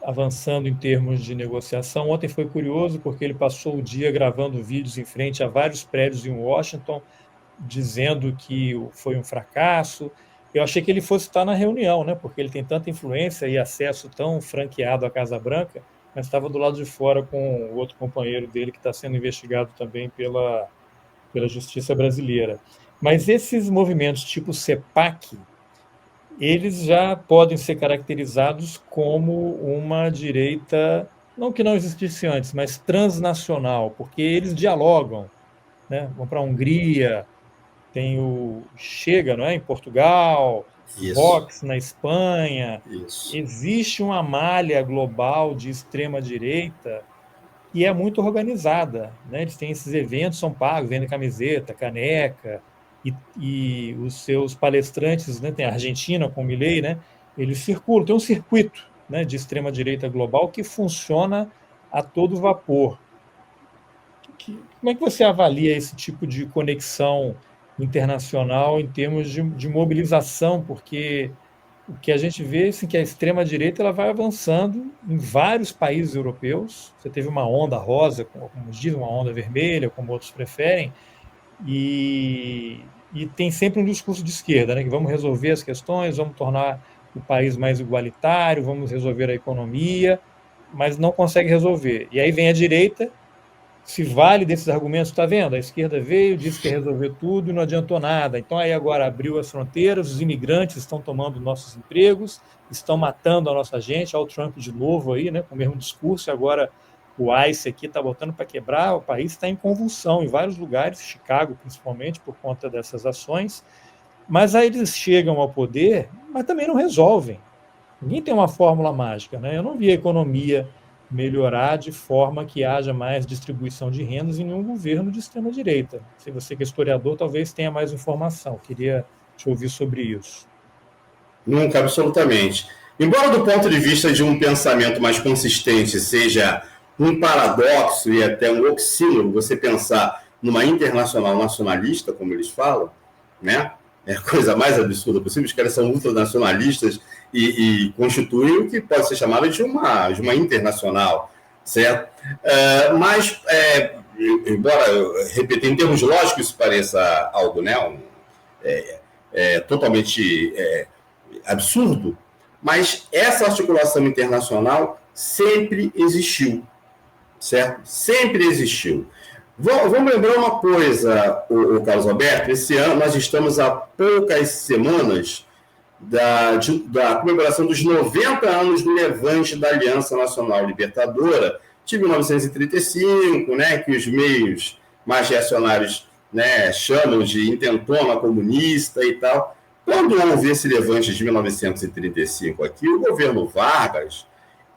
S1: avançando em termos de negociação. Ontem foi curioso, porque ele passou o dia gravando vídeos em frente a vários prédios em Washington, dizendo que foi um fracasso. Eu achei que ele fosse estar na reunião, né, porque ele tem tanta influência e acesso tão franqueado à Casa Branca, mas estava do lado de fora com o outro companheiro dele, que está sendo investigado também pela justiça brasileira. Mas esses movimentos tipo CEPAC, eles já podem ser caracterizados como uma direita, não que não existisse antes, mas transnacional, porque eles dialogam, né? Vão para a Hungria, tem o Chega, não é? Em Portugal,
S2: Isso.
S1: Vox na Espanha.
S2: Isso.
S1: Existe uma malha global de extrema-direita que é muito organizada, né? Eles têm esses eventos, são pagos, vendem camiseta, caneca, e os seus palestrantes, né? Tem a Argentina com o Milei, né? Eles circulam, tem um circuito, né, de extrema-direita global que funciona a todo vapor. Como é que você avalia esse tipo de conexão internacional em termos de mobilização? Porque o que a gente vê é assim, que a extrema-direita ela vai avançando em vários países europeus. Você teve uma onda rosa, como dizem, uma onda vermelha, como outros preferem, e tem sempre um discurso de esquerda, né, que vamos resolver as questões, vamos tornar o país mais igualitário, vamos resolver a economia, mas não consegue resolver. E aí vem a direita, se vale desses argumentos, está vendo? A esquerda veio, disse que ia resolver tudo e não adiantou nada. Então aí agora abriu as fronteiras, os imigrantes estão tomando nossos empregos, estão matando a nossa gente. Olha o Trump de novo aí, né, com o mesmo discurso. Agora o ICE aqui está botando para quebrar. O país está em convulsão em vários lugares, Chicago principalmente, por conta dessas ações. Mas aí eles chegam ao poder, mas também não resolvem. Ninguém tem uma fórmula mágica, né? Eu não vi a economia melhorar de forma que haja mais distribuição de rendas em nenhum governo de extrema-direita. Se você que é historiador, talvez tenha mais informação. Queria te ouvir sobre isso.
S2: Nunca, absolutamente. Embora do ponto de vista de um pensamento mais consistente seja um paradoxo e até um oxímoro você pensar numa internacional nacionalista, como eles falam, né? É a coisa mais absurda possível. Os caras são ultranacionalistas e constituem o que pode ser chamado de uma internacional, certo? Mas, embora, repito, em termos lógicos isso pareça algo, né, totalmente absurdo, mas essa articulação internacional sempre existiu, certo? Sempre existiu. Vamos lembrar uma coisa, o Carlos Alberto. Esse ano nós estamos há poucas semanas da comemoração dos 90 anos do levante da Aliança Nacional Libertadora de 1935, né, que os meios mais reacionários, né, chamam de intentona comunista e tal. Quando houve esse levante de 1935 aqui, o governo Vargas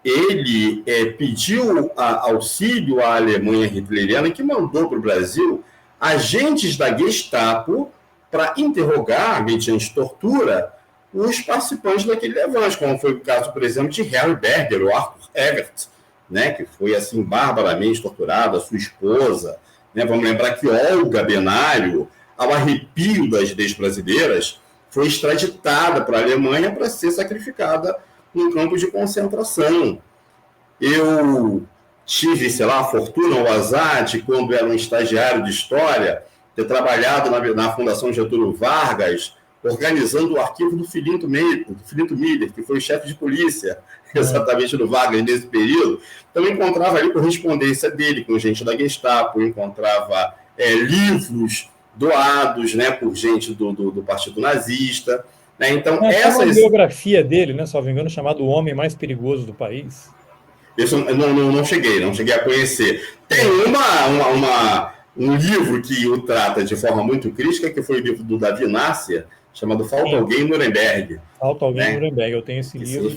S2: ele pediu auxílio à Alemanha hitleriana, que mandou para o Brasil agentes da Gestapo para interrogar, mediante tortura, os participantes daquele levante, como foi o caso, por exemplo, de Harry Berger, ou Arthur Evert, né, que foi assim barbaramente torturado, a sua esposa. Né? Vamos lembrar que Olga Benário, ao arrepio das leis brasileiras, foi extraditada para a Alemanha para ser sacrificada num campo de concentração. Eu tive, a fortuna, o azar de, quando era um estagiário de história, ter trabalhado na Fundação Getúlio Vargas, organizando o arquivo do Filinto Miller, que foi o chefe de polícia, exatamente no Wagner nesse período. Então, encontrava ali correspondência dele com gente da Gestapo, encontrava livros doados, né, por gente do Partido Nazista. Né? Então,
S1: essa biografia dele, né, salvo engano, chamado O Homem Mais Perigoso do País.
S2: Isso não cheguei a conhecer. Tem um livro que o trata de forma muito crítica, que foi o livro do Davi Nasser, chamado Falta Alguém em Nuremberg.
S1: Falta Alguém em Nuremberg. Eu tenho esse livro.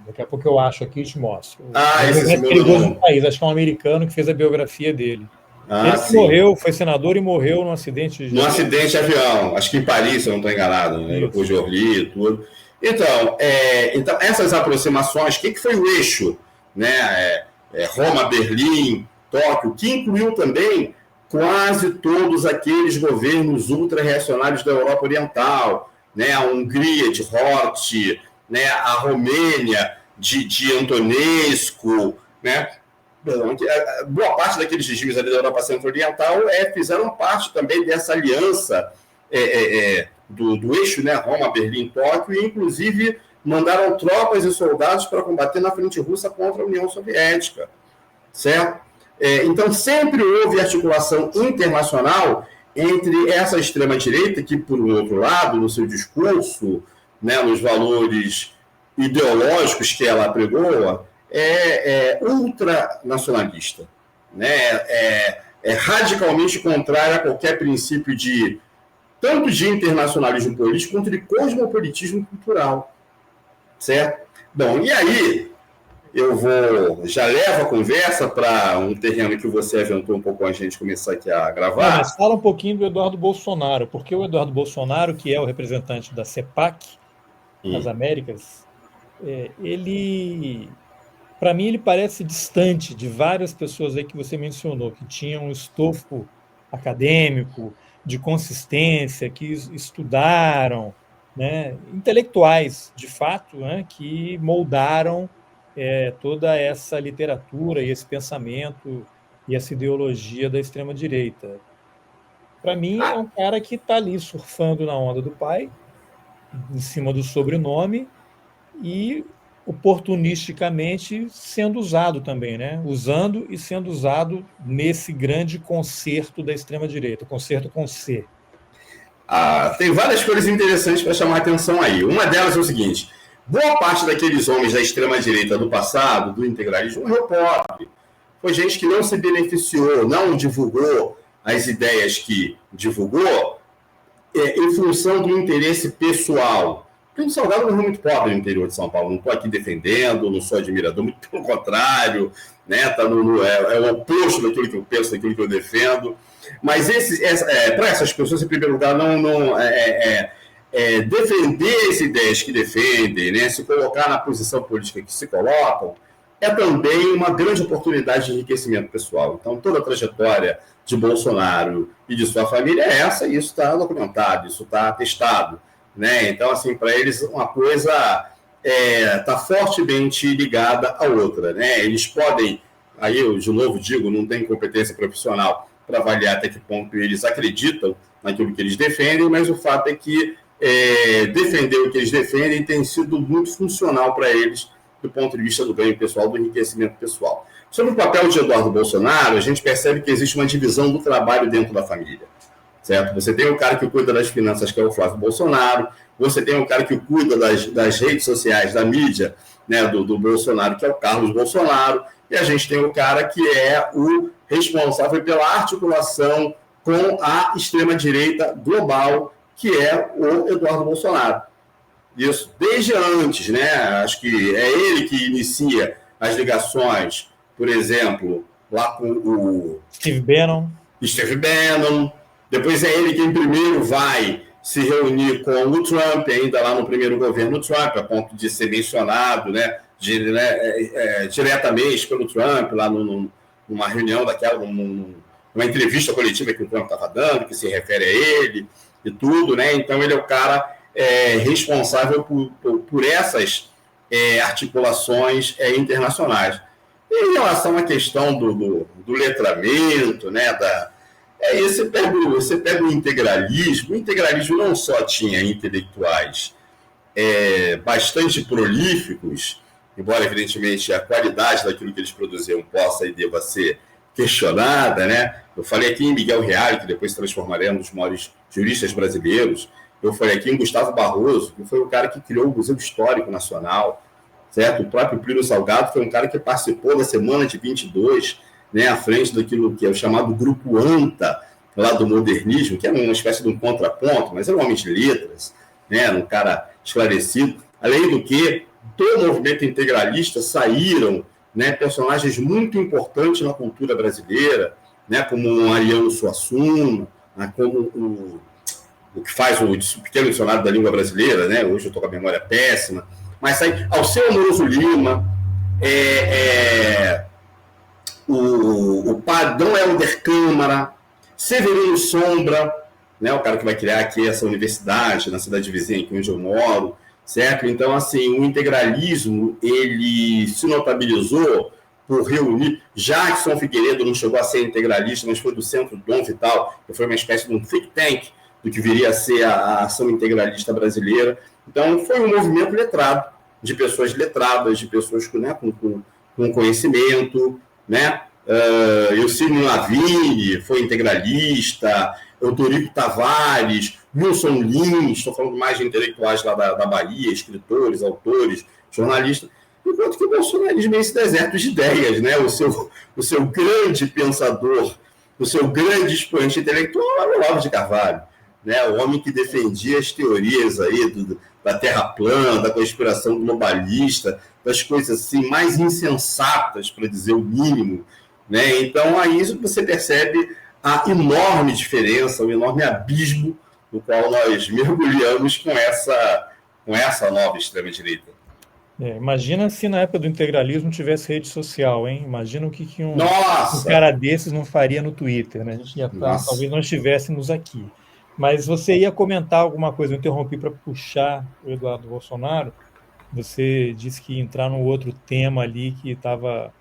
S1: Daqui a pouco eu acho aqui e te mostro.
S2: Esse
S1: é perigoso do país. Acho que é um americano que fez a biografia dele. Ele morreu, foi senador e morreu num acidente de
S2: acidente de avião. Acho que em Paris, se eu não estou enganado. Né? Depois de Orly e tudo. Então, essas aproximações, o que foi o eixo? Né? Roma, Berlim, Tóquio, que incluiu também quase todos aqueles governos ultra-reacionários da Europa Oriental, né? A Hungria de Hort, né? A Romênia de Antonescu, né? Boa parte daqueles regimes ali da Europa Centro-Oriental fizeram parte também dessa aliança do eixo, né? Roma, Berlim, Tóquio, e inclusive mandaram tropas e soldados para combater na frente russa contra a União Soviética, certo? Então, sempre houve articulação internacional entre essa extrema-direita, que, por um outro lado, no seu discurso, né, nos valores ideológicos que ela apregoa, ultranacionalista, né? É radicalmente contrária a qualquer princípio tanto de internacionalismo político quanto de cosmopolitismo cultural, certo? Bom, e aí já levo a conversa para um terreno que você aventou um pouco a gente começar aqui a gravar.
S1: Mas fala um pouquinho do Eduardo Bolsonaro, porque o Eduardo Bolsonaro, que é o representante da CEPAC nas Américas, para mim, ele parece distante de várias pessoas aí que você mencionou, que tinham um estofo acadêmico, de consistência, que estudaram, né, intelectuais, de fato, né, que moldaram toda essa literatura e esse pensamento e essa ideologia da extrema-direita. Para mim, é um cara que está ali surfando na onda do pai, em cima do sobrenome, e oportunisticamente sendo usado também, né? Usando e sendo usado nesse grande concerto da extrema-direita, concerto com C.
S2: Tem várias coisas interessantes para chamar a atenção aí. Uma delas é o seguinte: boa parte daqueles homens da extrema-direita do passado, do integralismo, morreu pobre. Foi gente que não se beneficiou, não divulgou as ideias que divulgou em função do interesse pessoal. Porque o Salgado morreu muito pobre no interior de São Paulo. Não estou aqui defendendo, não sou admirador, muito pelo contrário, né? É o oposto daquilo que eu penso, daquilo que eu defendo. Mas para essas pessoas, em primeiro lugar, defender as ideias que defendem, né? Se colocar na posição política que se colocam, é também uma grande oportunidade de enriquecimento pessoal. Então, toda a trajetória de Bolsonaro e de sua família é essa, e isso está documentado, isso está atestado. Né? Então, assim, para eles, uma coisa está fortemente ligada à outra. Né? Eles podem, aí eu de novo digo, não tem competência profissional para avaliar até que ponto eles acreditam naquilo que eles defendem, mas o fato é que defender o que eles defendem tem sido muito funcional para eles do ponto de vista do ganho pessoal, do enriquecimento pessoal. Sobre o papel de Eduardo Bolsonaro, a gente percebe que existe uma divisão do trabalho dentro da família. Certo? Você tem o cara que cuida das finanças, que é o Flávio Bolsonaro, você tem o cara que cuida das redes sociais, da mídia, né, do Bolsonaro, que é o Carlos Bolsonaro, e a gente tem o cara que é o responsável pela articulação com a extrema-direita global, que é o Eduardo Bolsonaro. Isso desde antes, né? Acho que é ele que inicia as ligações, por exemplo, lá com o
S1: Steve Bannon.
S2: Depois é ele quem primeiro vai se reunir com o Trump, ainda lá no primeiro governo Trump, a ponto de ser mencionado, né, diretamente pelo Trump, lá numa reunião daquela, numa entrevista coletiva que o Trump estava dando, que se refere a ele e tudo, né? Então ele é o cara responsável por essas articulações internacionais. Em relação à questão do letramento, né, Você pega o integralismo não só tinha intelectuais bastante prolíficos, embora, evidentemente, a qualidade daquilo que eles produziam possa e deva ser questionada, né? Eu falei aqui em Miguel Reale, que depois se transformará um dos maiores juristas brasileiros. Eu falei aqui em Gustavo Barroso, que foi o cara que criou o Museu Histórico Nacional, certo? O próprio Plínio Salgado foi um cara que participou da Semana de 22, né, à frente daquilo que é o chamado Grupo ANTA, lá do modernismo, que era uma espécie de um contraponto, mas era um homem de letras, né, era um cara esclarecido. Além do que, do movimento integralista saíram, né, personagens muito importantes na cultura brasileira, né, como o Ariano Suassuna, né, como o que faz o Pequeno Dicionário da Língua Brasileira, né, hoje eu estou com a memória péssima, mas aí Alceu Amoroso Lima, o Padrão Helder Câmara, Severino Sombra, né, o cara que vai criar aqui essa universidade na cidade vizinha aqui onde eu moro, certo? Então, assim, o integralismo, ele se notabilizou por reunir. Jackson Figueiredo não chegou a ser integralista, mas foi do Centro Dom Vital, que foi uma espécie de um think tank do que viria a ser a ação integralista brasileira. Então, foi um movimento letrado, de pessoas letradas, de pessoas com conhecimento, né? Eucínio Lavigne foi integralista, Eudorico Tavares, Wilson Lins, estou falando mais de intelectuais lá da Bahia, escritores, autores, jornalistas, enquanto que o bolsonarismo é esse deserto de ideias, né? O seu grande pensador, o seu grande expoente intelectual era o Olavo de Carvalho, né? O homem que defendia as teorias aí da Terra plana, da conspiração globalista, das coisas assim mais insensatas, para dizer o mínimo, né? Então, aí você percebe a enorme diferença, o enorme abismo no qual nós mergulhamos com essa nova extrema-direita.
S1: Imagina se na época do integralismo tivesse rede social, hein? Imagina o que um
S2: Nossa!
S1: cara desses não faria no Twitter, né? A gente ia estar, talvez não estivéssemos aqui. Mas você ia comentar alguma coisa, eu interrompi para puxar o Eduardo Bolsonaro. Você disse que ia entrar num outro tema ali que estava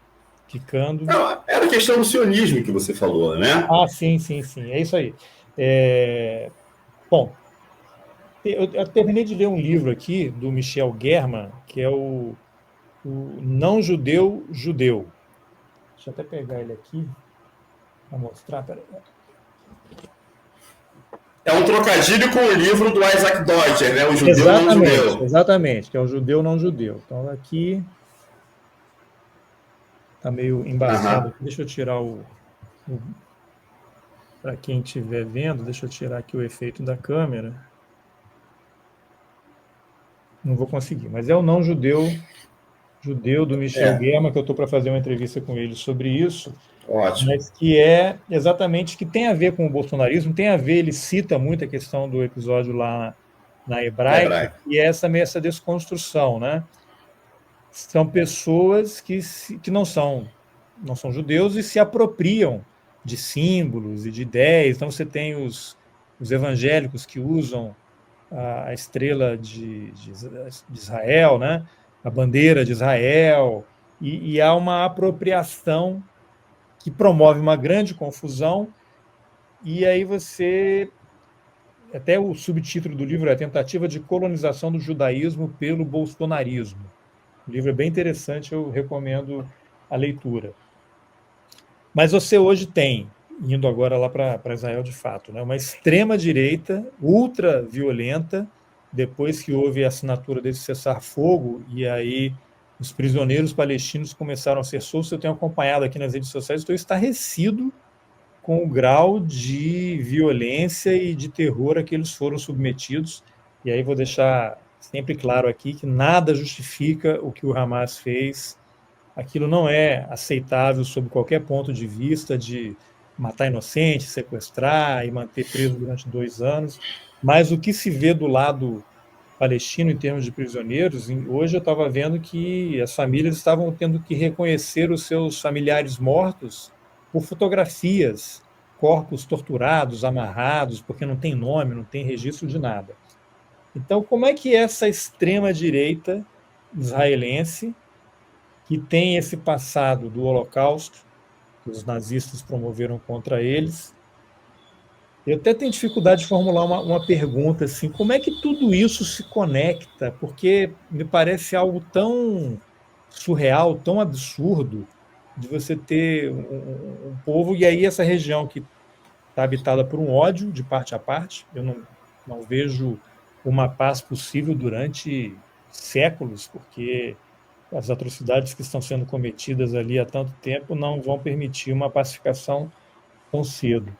S1: ficando.
S2: Não, era a questão do sionismo que você falou, né?
S1: Ah, sim, é isso aí. Bom, eu terminei de ler um livro aqui do Michel German, que é o Não Judeu Judeu. Deixa eu até pegar ele aqui para mostrar. Peraí.
S2: É um trocadilho com o livro do Isaac Deutscher, né? O Judeu Não Judeu.
S1: Exatamente, que é o Judeu Não Judeu. Então aqui está meio embaçado. Deixa eu tirar para quem estiver vendo, deixa eu tirar aqui o efeito da câmera. Não vou conseguir, mas é o Não Judeu do Michel German, que eu estou para fazer uma entrevista com ele sobre isso.
S2: Ótimo.
S1: Mas que é exatamente, que tem a ver com o bolsonarismo, tem a ver, ele cita muito a questão do episódio lá na Hebraica, e essa desconstrução, né? São pessoas que não são judeus e se apropriam de símbolos e de ideias. Então você tem os evangélicos que usam a estrela de Israel, né? A bandeira de Israel, e há uma apropriação que promove uma grande confusão, e aí até o subtítulo do livro é a tentativa de colonização do judaísmo pelo bolsonarismo. O livro é bem interessante, eu recomendo a leitura. Mas você hoje tem, indo agora lá para Israel de fato, né, uma extrema-direita ultra violenta, depois que houve a assinatura desse cessar-fogo, e aí os prisioneiros palestinos começaram a ser soltos. Eu tenho acompanhado aqui nas redes sociais, estou estarrecido com o grau de violência e de terror a que eles foram submetidos. E aí vou deixar sempre claro aqui que nada justifica o que o Hamas fez. Aquilo não é aceitável sob qualquer ponto de vista, de matar inocentes, sequestrar e manter preso durante 2 anos. Mas o que se vê do lado palestino em termos de prisioneiros, hoje eu estava vendo que as famílias estavam tendo que reconhecer os seus familiares mortos por fotografias, corpos torturados, amarrados, porque não tem nome, não tem registro de nada. Então, como é que essa extrema-direita israelense, que tem esse passado do Holocausto, que os nazistas promoveram contra eles, Eu até tenho dificuldade de formular uma pergunta assim, como é que tudo isso se conecta? Porque me parece algo tão surreal, tão absurdo, de você ter um povo, e aí essa região que está habitada por um ódio de parte a parte, eu não vejo uma paz possível durante séculos, porque as atrocidades que estão sendo cometidas ali há tanto tempo não vão permitir uma pacificação tão cedo.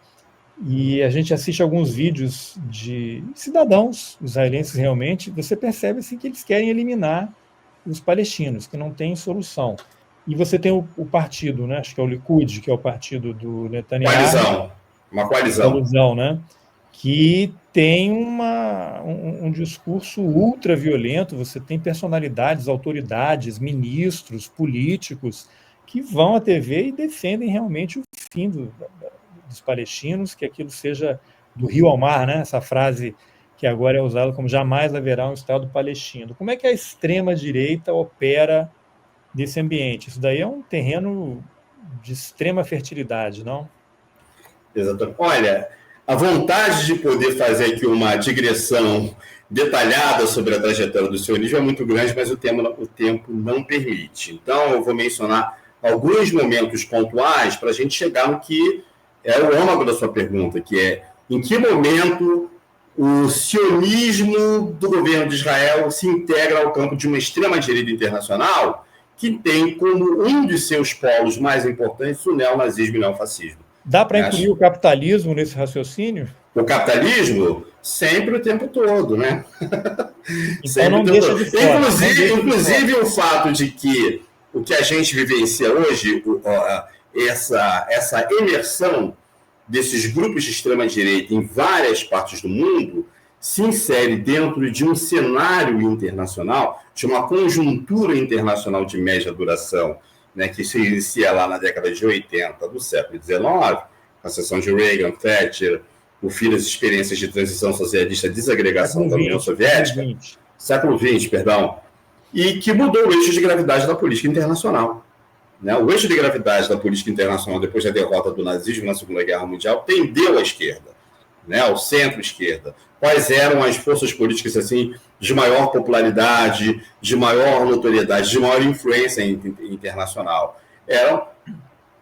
S1: E a gente assiste alguns vídeos de cidadãos israelenses realmente, você percebe assim, que eles querem eliminar os palestinos, que não tem solução. E você tem o partido, né? Acho que é o Likud, que é o partido do Netanyahu,
S2: Coalizão, uma coalizão.
S1: coalizão, né? Que tem um discurso ultra violento. Você tem personalidades, autoridades, ministros, políticos que vão à TV e defendem realmente o fim dos palestinos, que aquilo seja do rio ao mar, né? Essa frase que agora é usada como jamais haverá um Estado palestino. Como é que a extrema-direita opera nesse ambiente? Isso daí é um terreno de extrema fertilidade, não?
S2: Exatamente. Olha, a vontade de poder fazer aqui uma digressão detalhada sobre a trajetória do sionismo é muito grande, mas o tempo não permite. Então, eu vou mencionar alguns momentos pontuais para a gente chegar no que é o âmago da sua pergunta, que é em que momento o sionismo do governo de Israel se integra ao campo de uma extrema-direita internacional que tem como um de seus polos mais importantes o neonazismo e o neofascismo.
S1: Dá para incluir o capitalismo nesse raciocínio?
S2: O capitalismo sempre o tempo todo, né?
S1: Então não deixa de fora.
S2: Inclusive o fato de que o que a gente vivencia hoje, essa imersão desses grupos de extrema-direita em várias partes do mundo, se insere dentro de um cenário internacional, de uma conjuntura internacional de média duração, né, que se inicia lá na década de 80 do século XIX, com a sessão de Reagan, Thatcher, o fim das experiências de transição socialista, desagregação da União Soviética, século XX, perdão, e que mudou o eixo de gravidade da política internacional. Né? O eixo de gravidade da política internacional, depois da derrota do nazismo na Segunda Guerra Mundial, tendeu à esquerda, né? Ao centro-esquerda. Quais eram as forças políticas assim de maior popularidade, de maior notoriedade, de maior influência internacional? Eram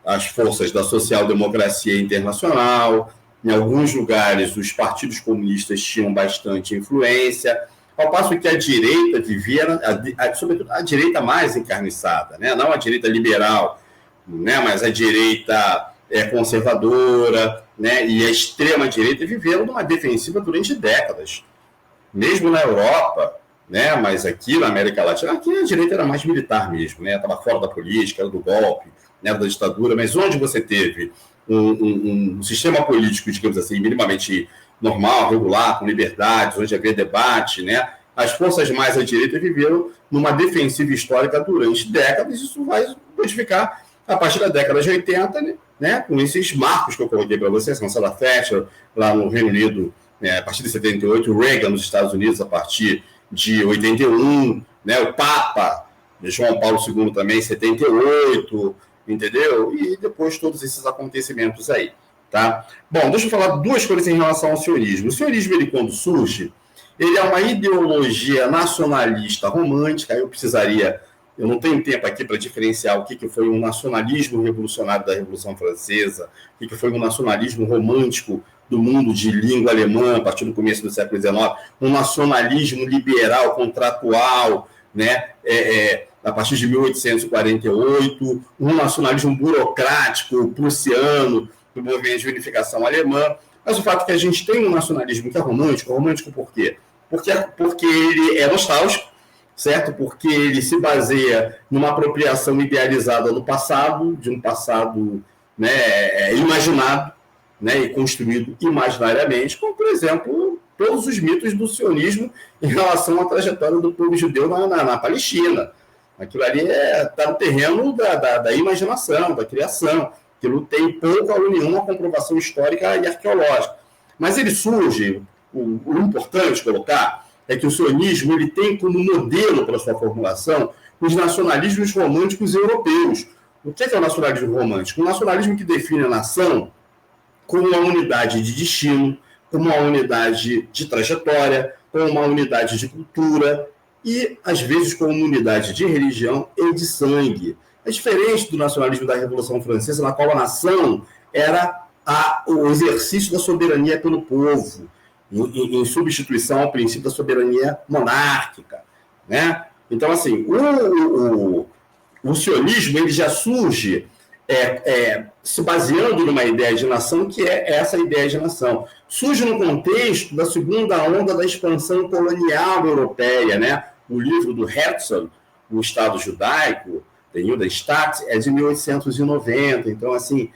S2: as forças da social-democracia internacional. Em alguns lugares, os partidos comunistas tinham bastante influência, ao passo que a direita vivia, sobretudo a direita mais encarniçada, né? Não a direita liberal, né? Mas a direita conservadora, né? E a extrema-direita viveram numa defensiva durante décadas, mesmo na Europa, né? Mas aqui na América Latina, aqui a direita era mais militar mesmo, né? Estava fora da política, era do golpe, né? Da ditadura, mas onde você teve um sistema político, digamos assim, minimamente normal, regular, com liberdades, onde havia debate, né? As forças mais à direita viveram numa defensiva histórica durante décadas, isso vai modificar a partir da década de 80, né? Com esses marcos que eu coloquei para vocês, a da Thatcher lá no Reino Unido, né? A partir de 78, o Reagan nos Estados Unidos a partir de 81, né? O Papa, João Paulo II também, 78, entendeu? E depois todos esses acontecimentos aí. Tá? Bom, deixa eu falar duas coisas em relação ao sionismo. O sionismo, ele, quando surge, ele é uma ideologia nacionalista romântica. Eu não tenho tempo aqui para diferenciar o que foi um nacionalismo revolucionário da Revolução Francesa, o que foi um nacionalismo romântico do mundo de língua alemã a partir do começo do século XIX, um nacionalismo liberal, contratual, né? A partir de 1848, um nacionalismo burocrático, prussiano, do movimento de unificação alemã, mas o fato é que a gente tem um nacionalismo que é romântico por quê? Porque ele é nostálgico, certo? Porque ele se baseia numa apropriação idealizada do passado, de um passado, né, imaginado, né, e construído imaginariamente, como, por exemplo, todos os mitos do sionismo em relação à trajetória do povo judeu na Palestina. Aquilo ali está no terreno da imaginação, da criação. Aquilo tem pouca ou nenhuma comprovação histórica e arqueológica. Mas ele surge, o importante colocar é que o sionismo ele tem como modelo para sua formulação os nacionalismos românticos europeus. O que é o nacionalismo romântico? Um nacionalismo que define a nação como uma unidade de destino, como uma unidade de trajetória, como uma unidade de cultura e, às vezes, como uma unidade de religião e de sangue. É diferente do nacionalismo da Revolução Francesa, na qual a nação era o exercício da soberania pelo povo, em substituição ao princípio da soberania monárquica, né? Então, assim, o sionismo ele já surge se baseando numa ideia de nação, que é essa ideia de nação. Surge no contexto da segunda onda da expansão colonial europeia, né? O livro do Herzog, O Estado Judaico, The Judenstaat, é de 1890. Então, assim,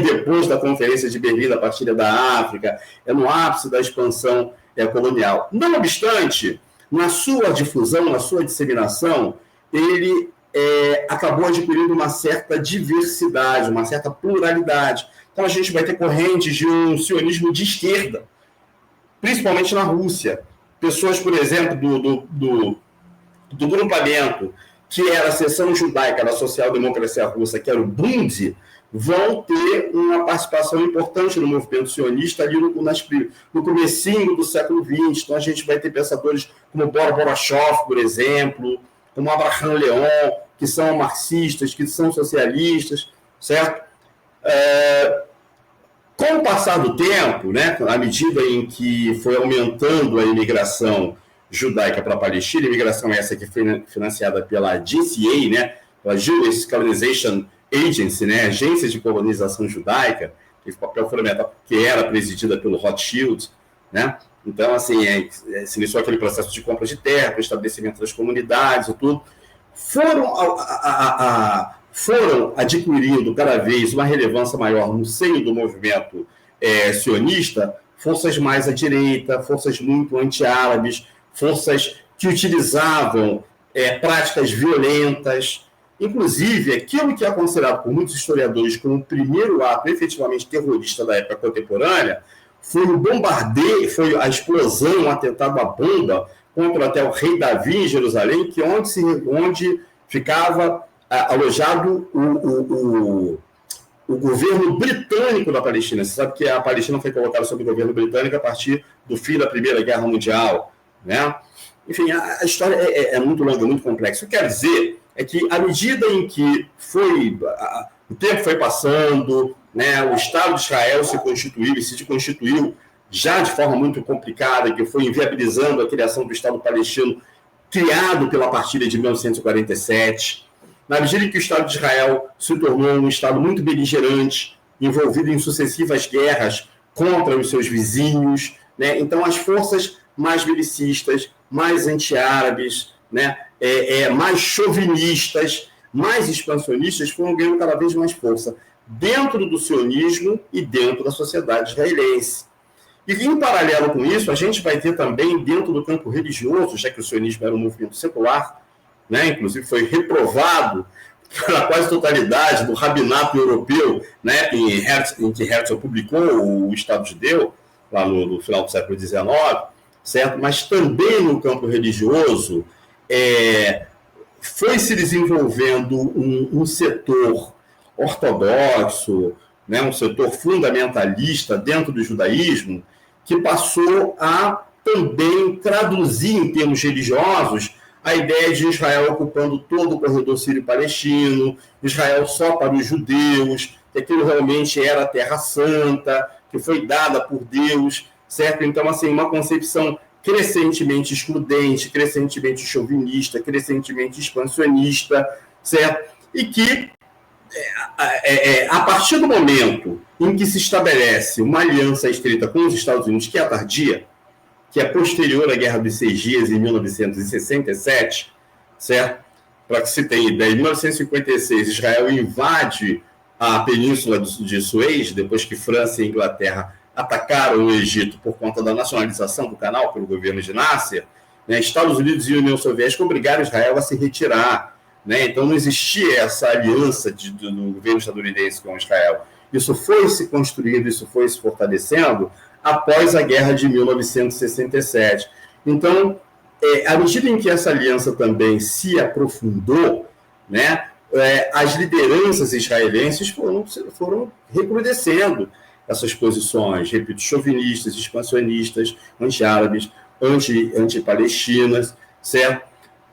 S2: depois da Conferência de Berlim, da partilha da África, é no ápice da expansão colonial. Não obstante, na sua difusão, na sua disseminação, ele acabou adquirindo uma certa diversidade, uma certa pluralidade. Então, a gente vai ter correntes de um sionismo de esquerda, principalmente na Rússia. Pessoas, por exemplo, do grupamento que era a seção judaica da social-democracia russa, que era o Bund, vão ter uma participação importante no movimento sionista ali no comecinho do século XX. Então, a gente vai ter pensadores como Bora Borachov, por exemplo, como Abraham Leon, que são marxistas, que são socialistas, certo? Com o passar do tempo, né, à medida em que foi aumentando a imigração judaica para a Palestina, imigração essa que foi financiada pela JCA, né, pela Jewish Colonization Agency, né, Agência de Colonização Judaica, que teve papel fundamental, que era presidida pelo Rothschild, né? Então, assim, se iniciou aquele processo de compra de terra, para o estabelecimento das comunidades e tudo. Foram adquirindo cada vez uma relevância maior no seio do movimento sionista, forças mais à direita, forças muito anti-árabes, forças que utilizavam práticas violentas. Inclusive, aquilo que é considerado por muitos historiadores como o primeiro ato efetivamente terrorista da época contemporânea foi o bombardeio, foi a explosão, um atentado à bomba contra até o rei Davi em Jerusalém, que onde ficava alojado o governo britânico da Palestina. Você sabe que a Palestina foi colocada sob o governo britânico a partir do fim da Primeira Guerra Mundial, né? Enfim, a história é muito longa, muito complexa. O que eu quero dizer é que, à medida em que o tempo foi passando, né, o Estado de Israel se constituiu já de forma muito complicada, que foi inviabilizando a criação do Estado palestino, criado pela partilha de 1947. Na medida em que o Estado de Israel se tornou um Estado muito beligerante, envolvido em sucessivas guerras contra os seus vizinhos, né? Então as forças mais belicistas, mais anti-árabes, né? Mais chauvinistas, mais expansionistas foram ganhando cada vez mais força dentro do sionismo e dentro da sociedade israelense. E, em paralelo com isso, a gente vai ter também, dentro do campo religioso, já que o sionismo era um movimento secular, né, inclusive foi reprovado pela quase totalidade do rabinato europeu, né, em que Herzl publicou o Estado Judeu, lá no final do século XIX, certo? Mas também no campo religioso foi se desenvolvendo um setor ortodoxo, né, um setor fundamentalista dentro do judaísmo, que passou a também traduzir em termos religiosos a ideia de Israel ocupando todo o corredor sírio-palestino, Israel só para os judeus, que aquilo realmente era a Terra Santa, que foi dada por Deus, certo? Então, assim, uma concepção crescentemente excludente, crescentemente chauvinista, crescentemente expansionista, certo? E que, a partir do momento em que se estabelece uma aliança estreita com os Estados Unidos, que é tardia, que é posterior à Guerra dos Seis Dias, em 1967, certo? Para que se tenha ideia, em 1956, Israel invade a península de Suez, depois que França e Inglaterra atacaram o Egito por conta da nacionalização do canal pelo governo de Nasser, né? Estados Unidos e União Soviética obrigaram Israel a se retirar, né? Então não existia essa aliança do governo estadunidense com Israel. Isso foi se construindo, isso foi se fortalecendo após a Guerra de 1967. Então, à medida em que essa aliança também se aprofundou, né, as lideranças israelenses foram recrudescendo. essas posições, repito, chauvinistas, expansionistas, anti-árabes, anti-palestinas, certo?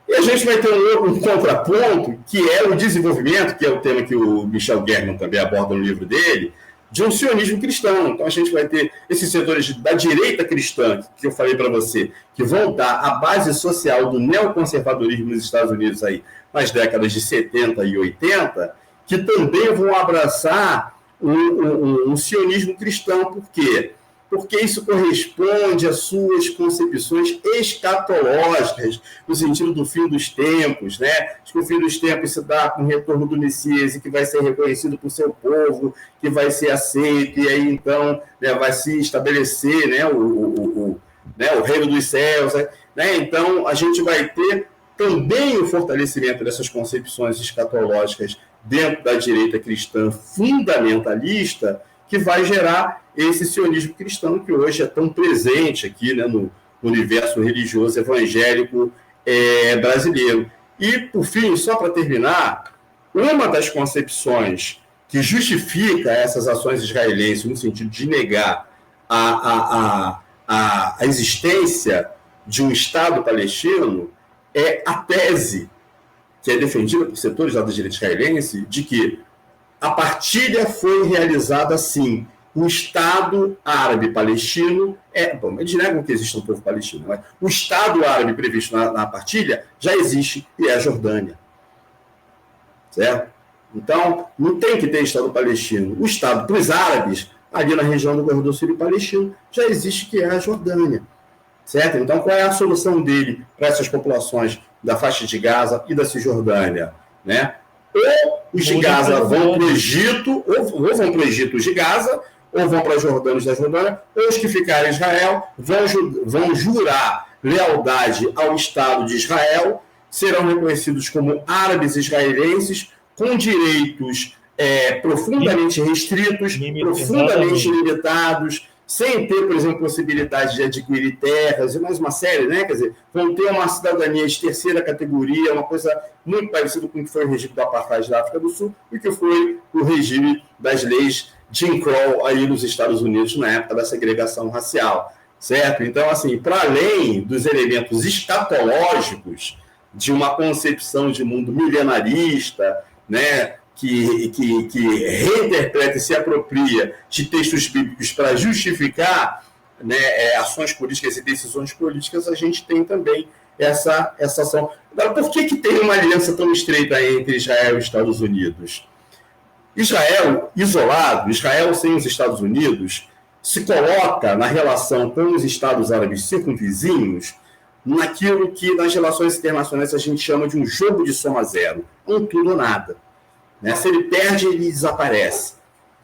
S2: E a gente vai ter um contraponto, que é o desenvolvimento, que é o tema que o Michel German também aborda no livro dele, de um sionismo cristão. Então a gente vai ter esses setores da direita cristã, que eu falei para você, que vão dar a base social do neoconservadorismo nos Estados Unidos aí, nas décadas de 70 e 80, que também vão abraçar um sionismo cristão. Por quê? Porque isso corresponde às suas concepções escatológicas, no sentido do fim dos tempos, né? Que o fim dos tempos se dá com o retorno do Messias, e que vai ser reconhecido por seu povo, que vai ser aceito, e aí então, né, vai se estabelecer, né, o reino dos céus, né? Então a gente vai ter também o fortalecimento dessas concepções escatológicas dentro da direita cristã fundamentalista, que vai gerar esse sionismo cristão que hoje é tão presente aqui, né, no universo religioso evangélico brasileiro. E, por fim, só para terminar, uma das concepções que justifica essas ações israelenses no sentido de negar a existência de um Estado palestino é a tese, que é defendida por setores da direita israelense, de que a partilha foi realizada assim. O Estado árabe palestino bom, eles negam que existe um povo palestino, mas o Estado árabe previsto na partilha já existe, e é a Jordânia. Certo? Então, não tem que ter Estado palestino. O Estado para os árabes, ali na região do corredor sírio-palestino, já existe, que é a Jordânia. Certo? Então, qual é a solução dele para essas populações da faixa de Gaza e da Cisjordânia? Né? Ou os de Gaza vão para o Egito, ou vão para o Egito os de Gaza, ou vão para a Jordânia da Jordânia, ou os que ficarem em Israel vão jurar lealdade ao Estado de Israel, serão reconhecidos como árabes israelenses, com direitos profundamente restritos, profundamente limitados, sem ter, por exemplo, possibilidade de adquirir terras e mais uma série, né? Quer dizer, vão ter uma cidadania de terceira categoria, uma coisa muito parecida com o que foi o regime do apartheid da África do Sul e que foi o regime das leis Jim Crow aí nos Estados Unidos na época da segregação racial, certo? Então, assim, para além dos elementos escatológicos de uma concepção de mundo milenarista, né, que reinterpreta e se apropria de textos bíblicos para justificar, né, ações políticas e decisões políticas, a gente tem também essa ação. Agora, por que tem uma aliança tão estreita entre Israel e Estados Unidos? Israel isolado, Israel sem os Estados Unidos, se coloca na relação com os Estados árabes circunvizinhos naquilo que nas relações internacionais a gente chama de um jogo de soma zero, um tudo ou nada. Né? Se ele perde, ele desaparece.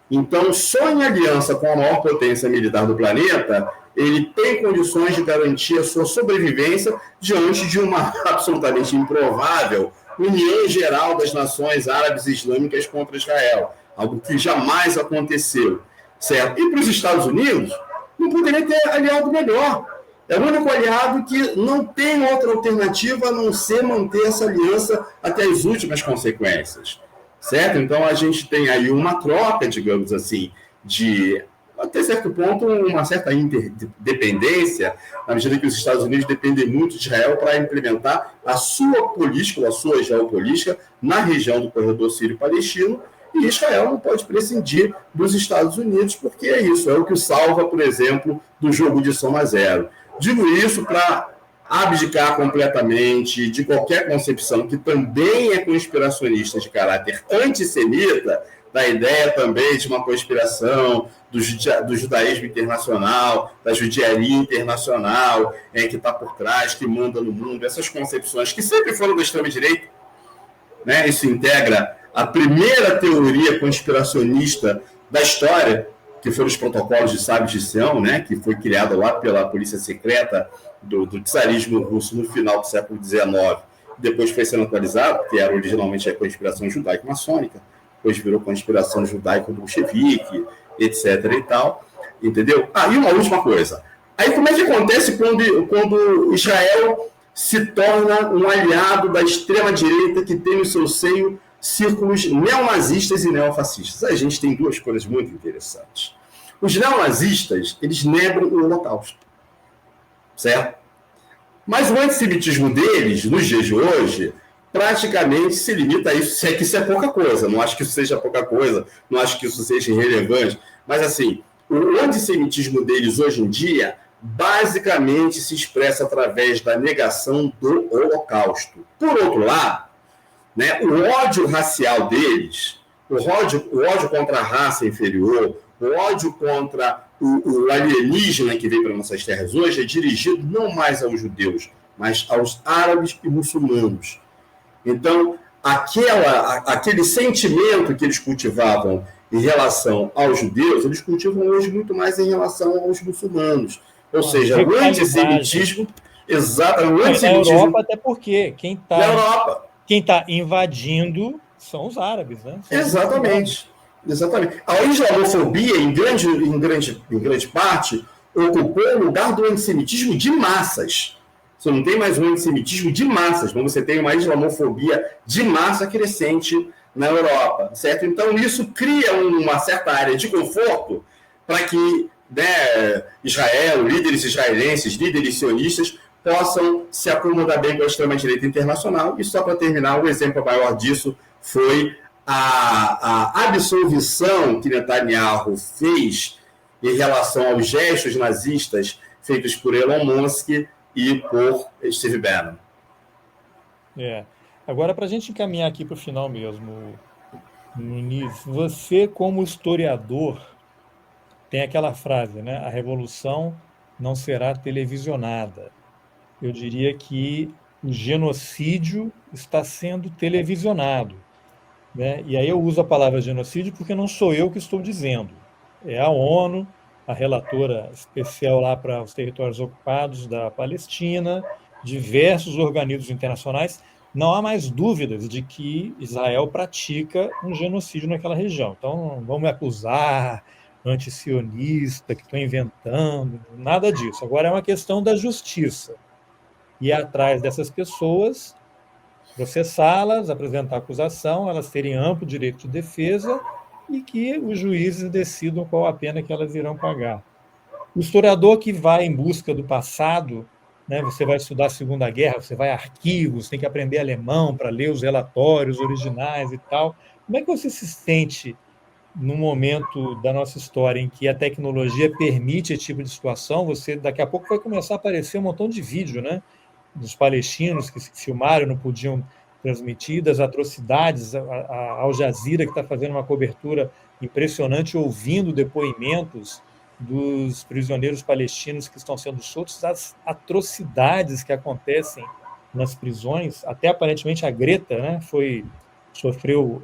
S2: Então, só em aliança com a maior potência militar do planeta, ele tem condições de garantir a sua sobrevivência diante de uma absolutamente improvável união geral das nações árabes e islâmicas contra Israel, algo que jamais aconteceu. Certo? E para os Estados Unidos, não poderia ter aliado melhor. É o único aliado que não tem outra alternativa a não ser manter essa aliança até as últimas consequências. Certo? Então, a gente tem aí uma troca, digamos assim, de, até certo ponto, uma certa interdependência, na medida que os Estados Unidos dependem muito de Israel para implementar a sua política, ou a sua geopolítica, na região do corredor sírio-palestino, e Israel não pode prescindir dos Estados Unidos, porque é isso, é o que o salva, por exemplo, do jogo de soma zero. Digo isso para abdicar completamente de qualquer concepção que também é conspiracionista de caráter antissemita, da ideia também de uma conspiração do judaísmo internacional, da judiaria internacional, que está por trás, que manda no mundo, essas concepções que sempre foram da extrema-direita, né? Isso integra a primeira teoria conspiracionista da história, que foram os protocolos de Sábios de Sião, né? Que foi criado lá pela polícia secreta do czarismo russo no final do século XIX, depois foi sendo atualizado, que era originalmente a conspiração judaico-maçônica, depois virou conspiração judaico-bolchevique, etc. e tal, entendeu? E uma última coisa. Aí como é que acontece quando Israel se torna um aliado da extrema-direita que tem no seu seio círculos neonazistas e neofascistas? A gente tem duas coisas muito interessantes. Os neonazistas, eles negam o Holocausto, certo? Mas o antissemitismo deles, nos dias de hoje, praticamente se limita a isso, se é que isso é pouca coisa. Não acho que isso seja pouca coisa, não acho que isso seja irrelevante, mas assim, o antissemitismo deles hoje em dia basicamente se expressa através da negação do Holocausto. Por outro lado, né, o ódio racial deles, o ódio contra a raça inferior, o ódio contra o alienígena que vem para nossas terras hoje é dirigido não mais aos judeus, mas aos árabes e muçulmanos. Então, aquele sentimento que eles cultivavam em relação aos judeus, eles cultivam hoje muito mais em relação aos muçulmanos. Ou seja, o antissemitismo... Exatamente, o antissemitismo...
S1: Na Europa, até porque
S2: na Europa.
S1: Quem está invadindo são os árabes, né?
S2: Exatamente. A islamofobia, em grande parte, ocupou o lugar do antissemitismo de massas. Você não tem mais um antissemitismo de massas, mas você tem uma islamofobia de massa crescente na Europa, certo? Então, isso cria uma certa área de conforto para que, né, Israel, líderes israelenses, líderes sionistas, possam se acomodar bem com a extrema-direita internacional. E só para terminar, o exemplo maior disso foi a absolvição que Netanyahu fez em relação aos gestos nazistas feitos por Elon Musk e por Steve Bannon.
S1: Agora, para a gente encaminhar aqui para o final mesmo, Muniz, você como historiador tem aquela frase, né? A revolução não será televisionada. Eu diria que o genocídio está sendo televisionado, né? E aí eu uso a palavra genocídio porque não sou eu que estou dizendo. É a ONU, a relatora especial lá para os territórios ocupados da Palestina, diversos organismos internacionais. Não há mais dúvidas de que Israel pratica um genocídio naquela região. Então, não vamos me acusar antisionista, que estou inventando, nada disso. Agora é uma questão da justiça. Ir atrás dessas pessoas, processá-las, apresentar acusação, elas terem amplo direito de defesa e que os juízes decidam qual a pena que elas irão pagar. O historiador que vai em busca do passado, né, você vai estudar a Segunda Guerra, você vai a arquivos, tem que aprender alemão para ler os relatórios originais e tal. Como é que você se sente no momento da nossa história em que a tecnologia permite esse tipo de situação? Você daqui a pouco vai começar a aparecer um montão de vídeo, né, dos palestinos que se filmaram, não podiam transmitir, das atrocidades, a Al Jazeera que está fazendo uma cobertura impressionante, ouvindo depoimentos dos prisioneiros palestinos que estão sendo soltos, das atrocidades que acontecem nas prisões, até aparentemente a Greta, né, sofreu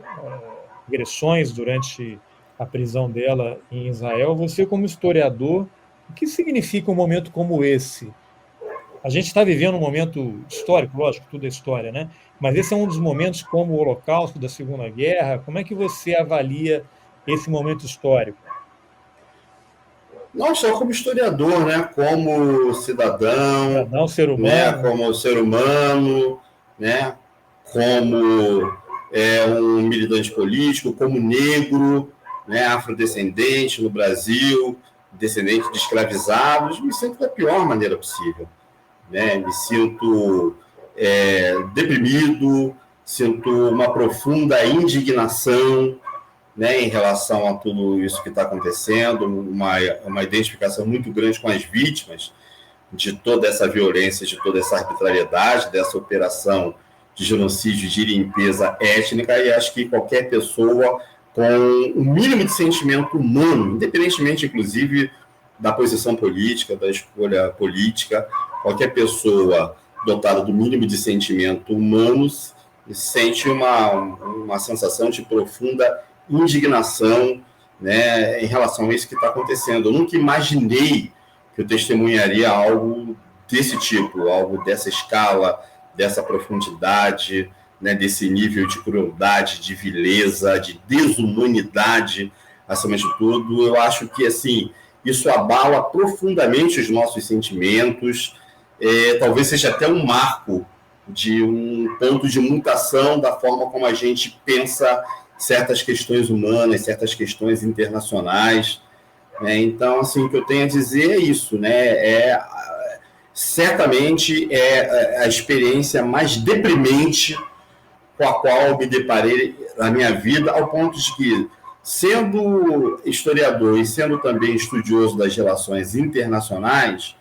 S1: agressões durante a prisão dela em Israel. Você, como historiador, o que significa um momento como esse? A gente está vivendo um momento histórico, lógico, tudo é história, né? Mas esse é um dos momentos como o Holocausto da Segunda Guerra. Como é que você avalia esse momento histórico?
S2: Não só como historiador, né? Como cidadão,
S1: ser humano,
S2: né? Como ser humano, né? Como um militante político, como negro, né? Afrodescendente no Brasil, descendente de escravizados. Me sinto da pior maneira possível. Né? Me sinto deprimido, sinto uma profunda indignação, né, em relação a tudo isso que está acontecendo, uma identificação muito grande com as vítimas de toda essa violência, de toda essa arbitrariedade, dessa operação de genocídio, de limpeza étnica, e acho que qualquer pessoa com o mínimo de sentimento humano, independentemente, inclusive, da posição política, da escolha política, qualquer pessoa dotada do mínimo de sentimento humano sente uma sensação de profunda indignação, né, em relação a isso que está acontecendo. Eu nunca imaginei que eu testemunharia algo desse tipo, algo dessa escala, dessa profundidade, né, desse nível de crueldade, de vileza, de desumanidade, acima de tudo. Eu acho que, assim, isso abala profundamente os nossos sentimentos, talvez seja até um marco de um ponto de mutação da forma como a gente pensa certas questões humanas, certas questões internacionais, né? Então, assim, o que eu tenho a dizer é isso, né? Certamente é a experiência mais deprimente com a qual eu me deparei na minha vida, ao ponto de que, sendo historiador e sendo também estudioso das relações internacionais,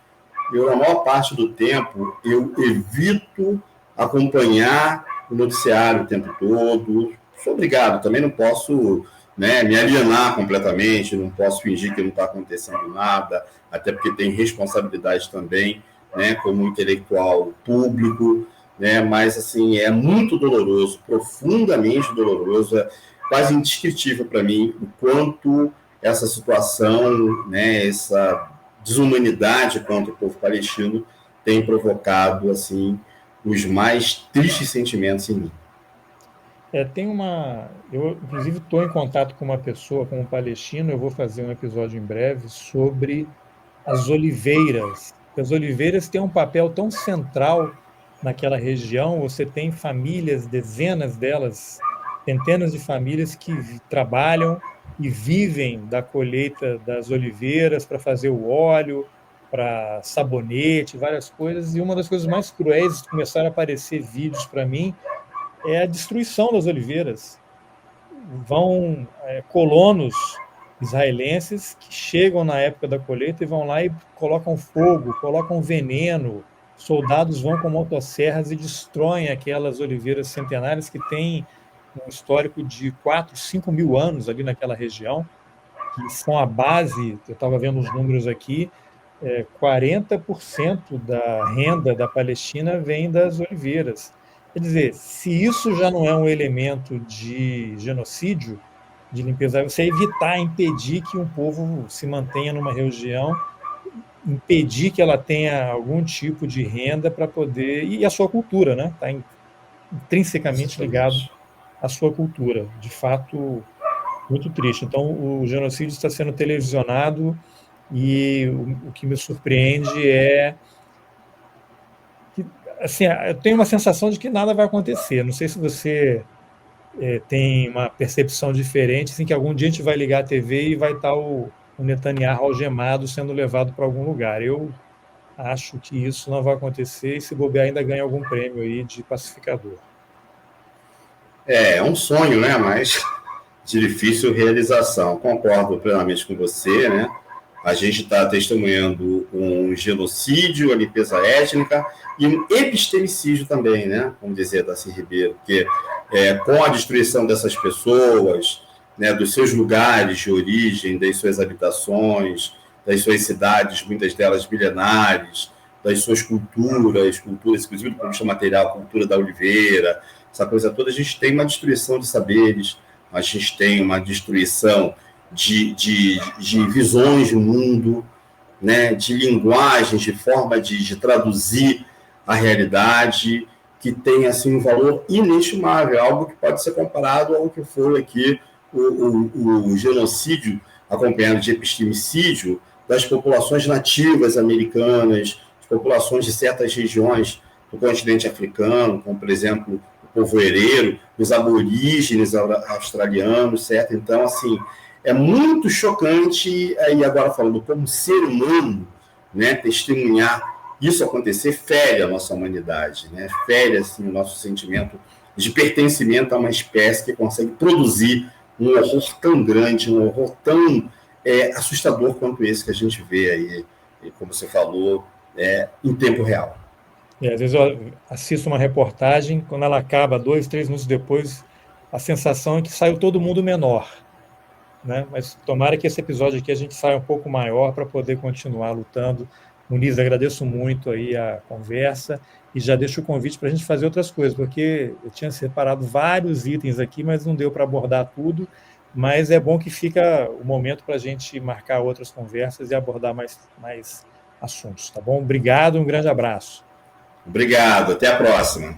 S2: eu, na maior parte do tempo, eu evito acompanhar o noticiário o tempo todo. Sou obrigado, também não posso, né, me alienar completamente, não posso fingir que não está acontecendo nada, até porque tem responsabilidade também, né, como intelectual público, né, mas assim, é muito doloroso, profundamente doloroso, é quase indescritível para mim o quanto essa situação, né, essa desumanidade contra o povo palestino tem provocado assim os mais tristes sentimentos em mim.
S1: Eu, inclusive, estou em contato com uma pessoa, com um palestino. Eu vou fazer um episódio em breve sobre as oliveiras. As oliveiras têm um papel tão central naquela região. Você tem famílias, dezenas delas, centenas de famílias que trabalham e vivem da colheita das oliveiras para fazer o óleo, para sabonete, várias coisas. E uma das coisas mais cruéis que começaram a aparecer vídeos para mim é a destruição das oliveiras. Vão colonos israelenses que chegam na época da colheita e vão lá e colocam fogo, colocam veneno. Soldados vão com motosserras e destroem aquelas oliveiras centenárias que têm um histórico de 4, 5 mil anos ali naquela região, que são a base. Eu estava vendo os números aqui, 40% da renda da Palestina vem das oliveiras. Quer dizer, se isso já não é um elemento de genocídio, de limpeza, você evitar, impedir que um povo se mantenha numa região, impedir que ela tenha algum tipo de renda para poder. E a sua cultura, né? Está intrinsecamente ligado
S2: Exatamente.
S1: à sua cultura. De fato, muito triste. Então, o genocídio está sendo televisionado e o que me surpreende é que, assim, eu tenho uma sensação de que nada vai acontecer. Não sei se você tem uma percepção diferente, assim, que algum dia a gente vai ligar a TV e vai estar o Netanyahu algemado sendo levado para algum lugar. Eu acho que isso não vai acontecer e, se bobear, ainda ganha algum prêmio aí de pacificador.
S2: É um sonho, né? Mas de difícil realização. Concordo plenamente com você, né? A gente está testemunhando um genocídio, a limpeza étnica e um epistemicídio também, né? Vamos dizer, Darcy Ribeiro, porque com a destruição dessas pessoas, né, dos seus lugares de origem, das suas habitações, das suas cidades, muitas delas milenares, das suas culturas, inclusive do ponto de vista material, cultura da oliveira, essa coisa toda, a gente tem uma destruição de saberes, a gente tem uma destruição de visões de mundo, né, de linguagens, de forma de traduzir a realidade, que tem assim, um valor inestimável, algo que pode ser comparado ao que foi aqui o genocídio, acompanhado de epistemicídio, das populações nativas americanas, as populações de certas regiões do continente africano, como, por exemplo, o povoeiro, os aborígenes australianos, certo? Então, assim, é muito chocante, e agora falando como ser humano, né, testemunhar isso acontecer, fere a nossa humanidade, né? Fere assim, o nosso sentimento de pertencimento a uma espécie que consegue produzir um horror tão grande, um horror tão assustador quanto esse que a gente vê aí, como você falou, em tempo real.
S1: Às vezes eu assisto uma reportagem, quando ela acaba, 2, 3 minutos depois, a sensação é que saiu todo mundo menor, né? Mas tomara que esse episódio aqui a gente saia um pouco maior para poder continuar lutando. Muniz, agradeço muito aí a conversa e já deixo o convite para a gente fazer outras coisas, porque eu tinha separado vários itens aqui, mas não deu para abordar tudo, mas é bom que fica o momento para a gente marcar outras conversas e abordar mais assuntos, tá bom? Obrigado, um grande abraço.
S2: Obrigado, até a próxima.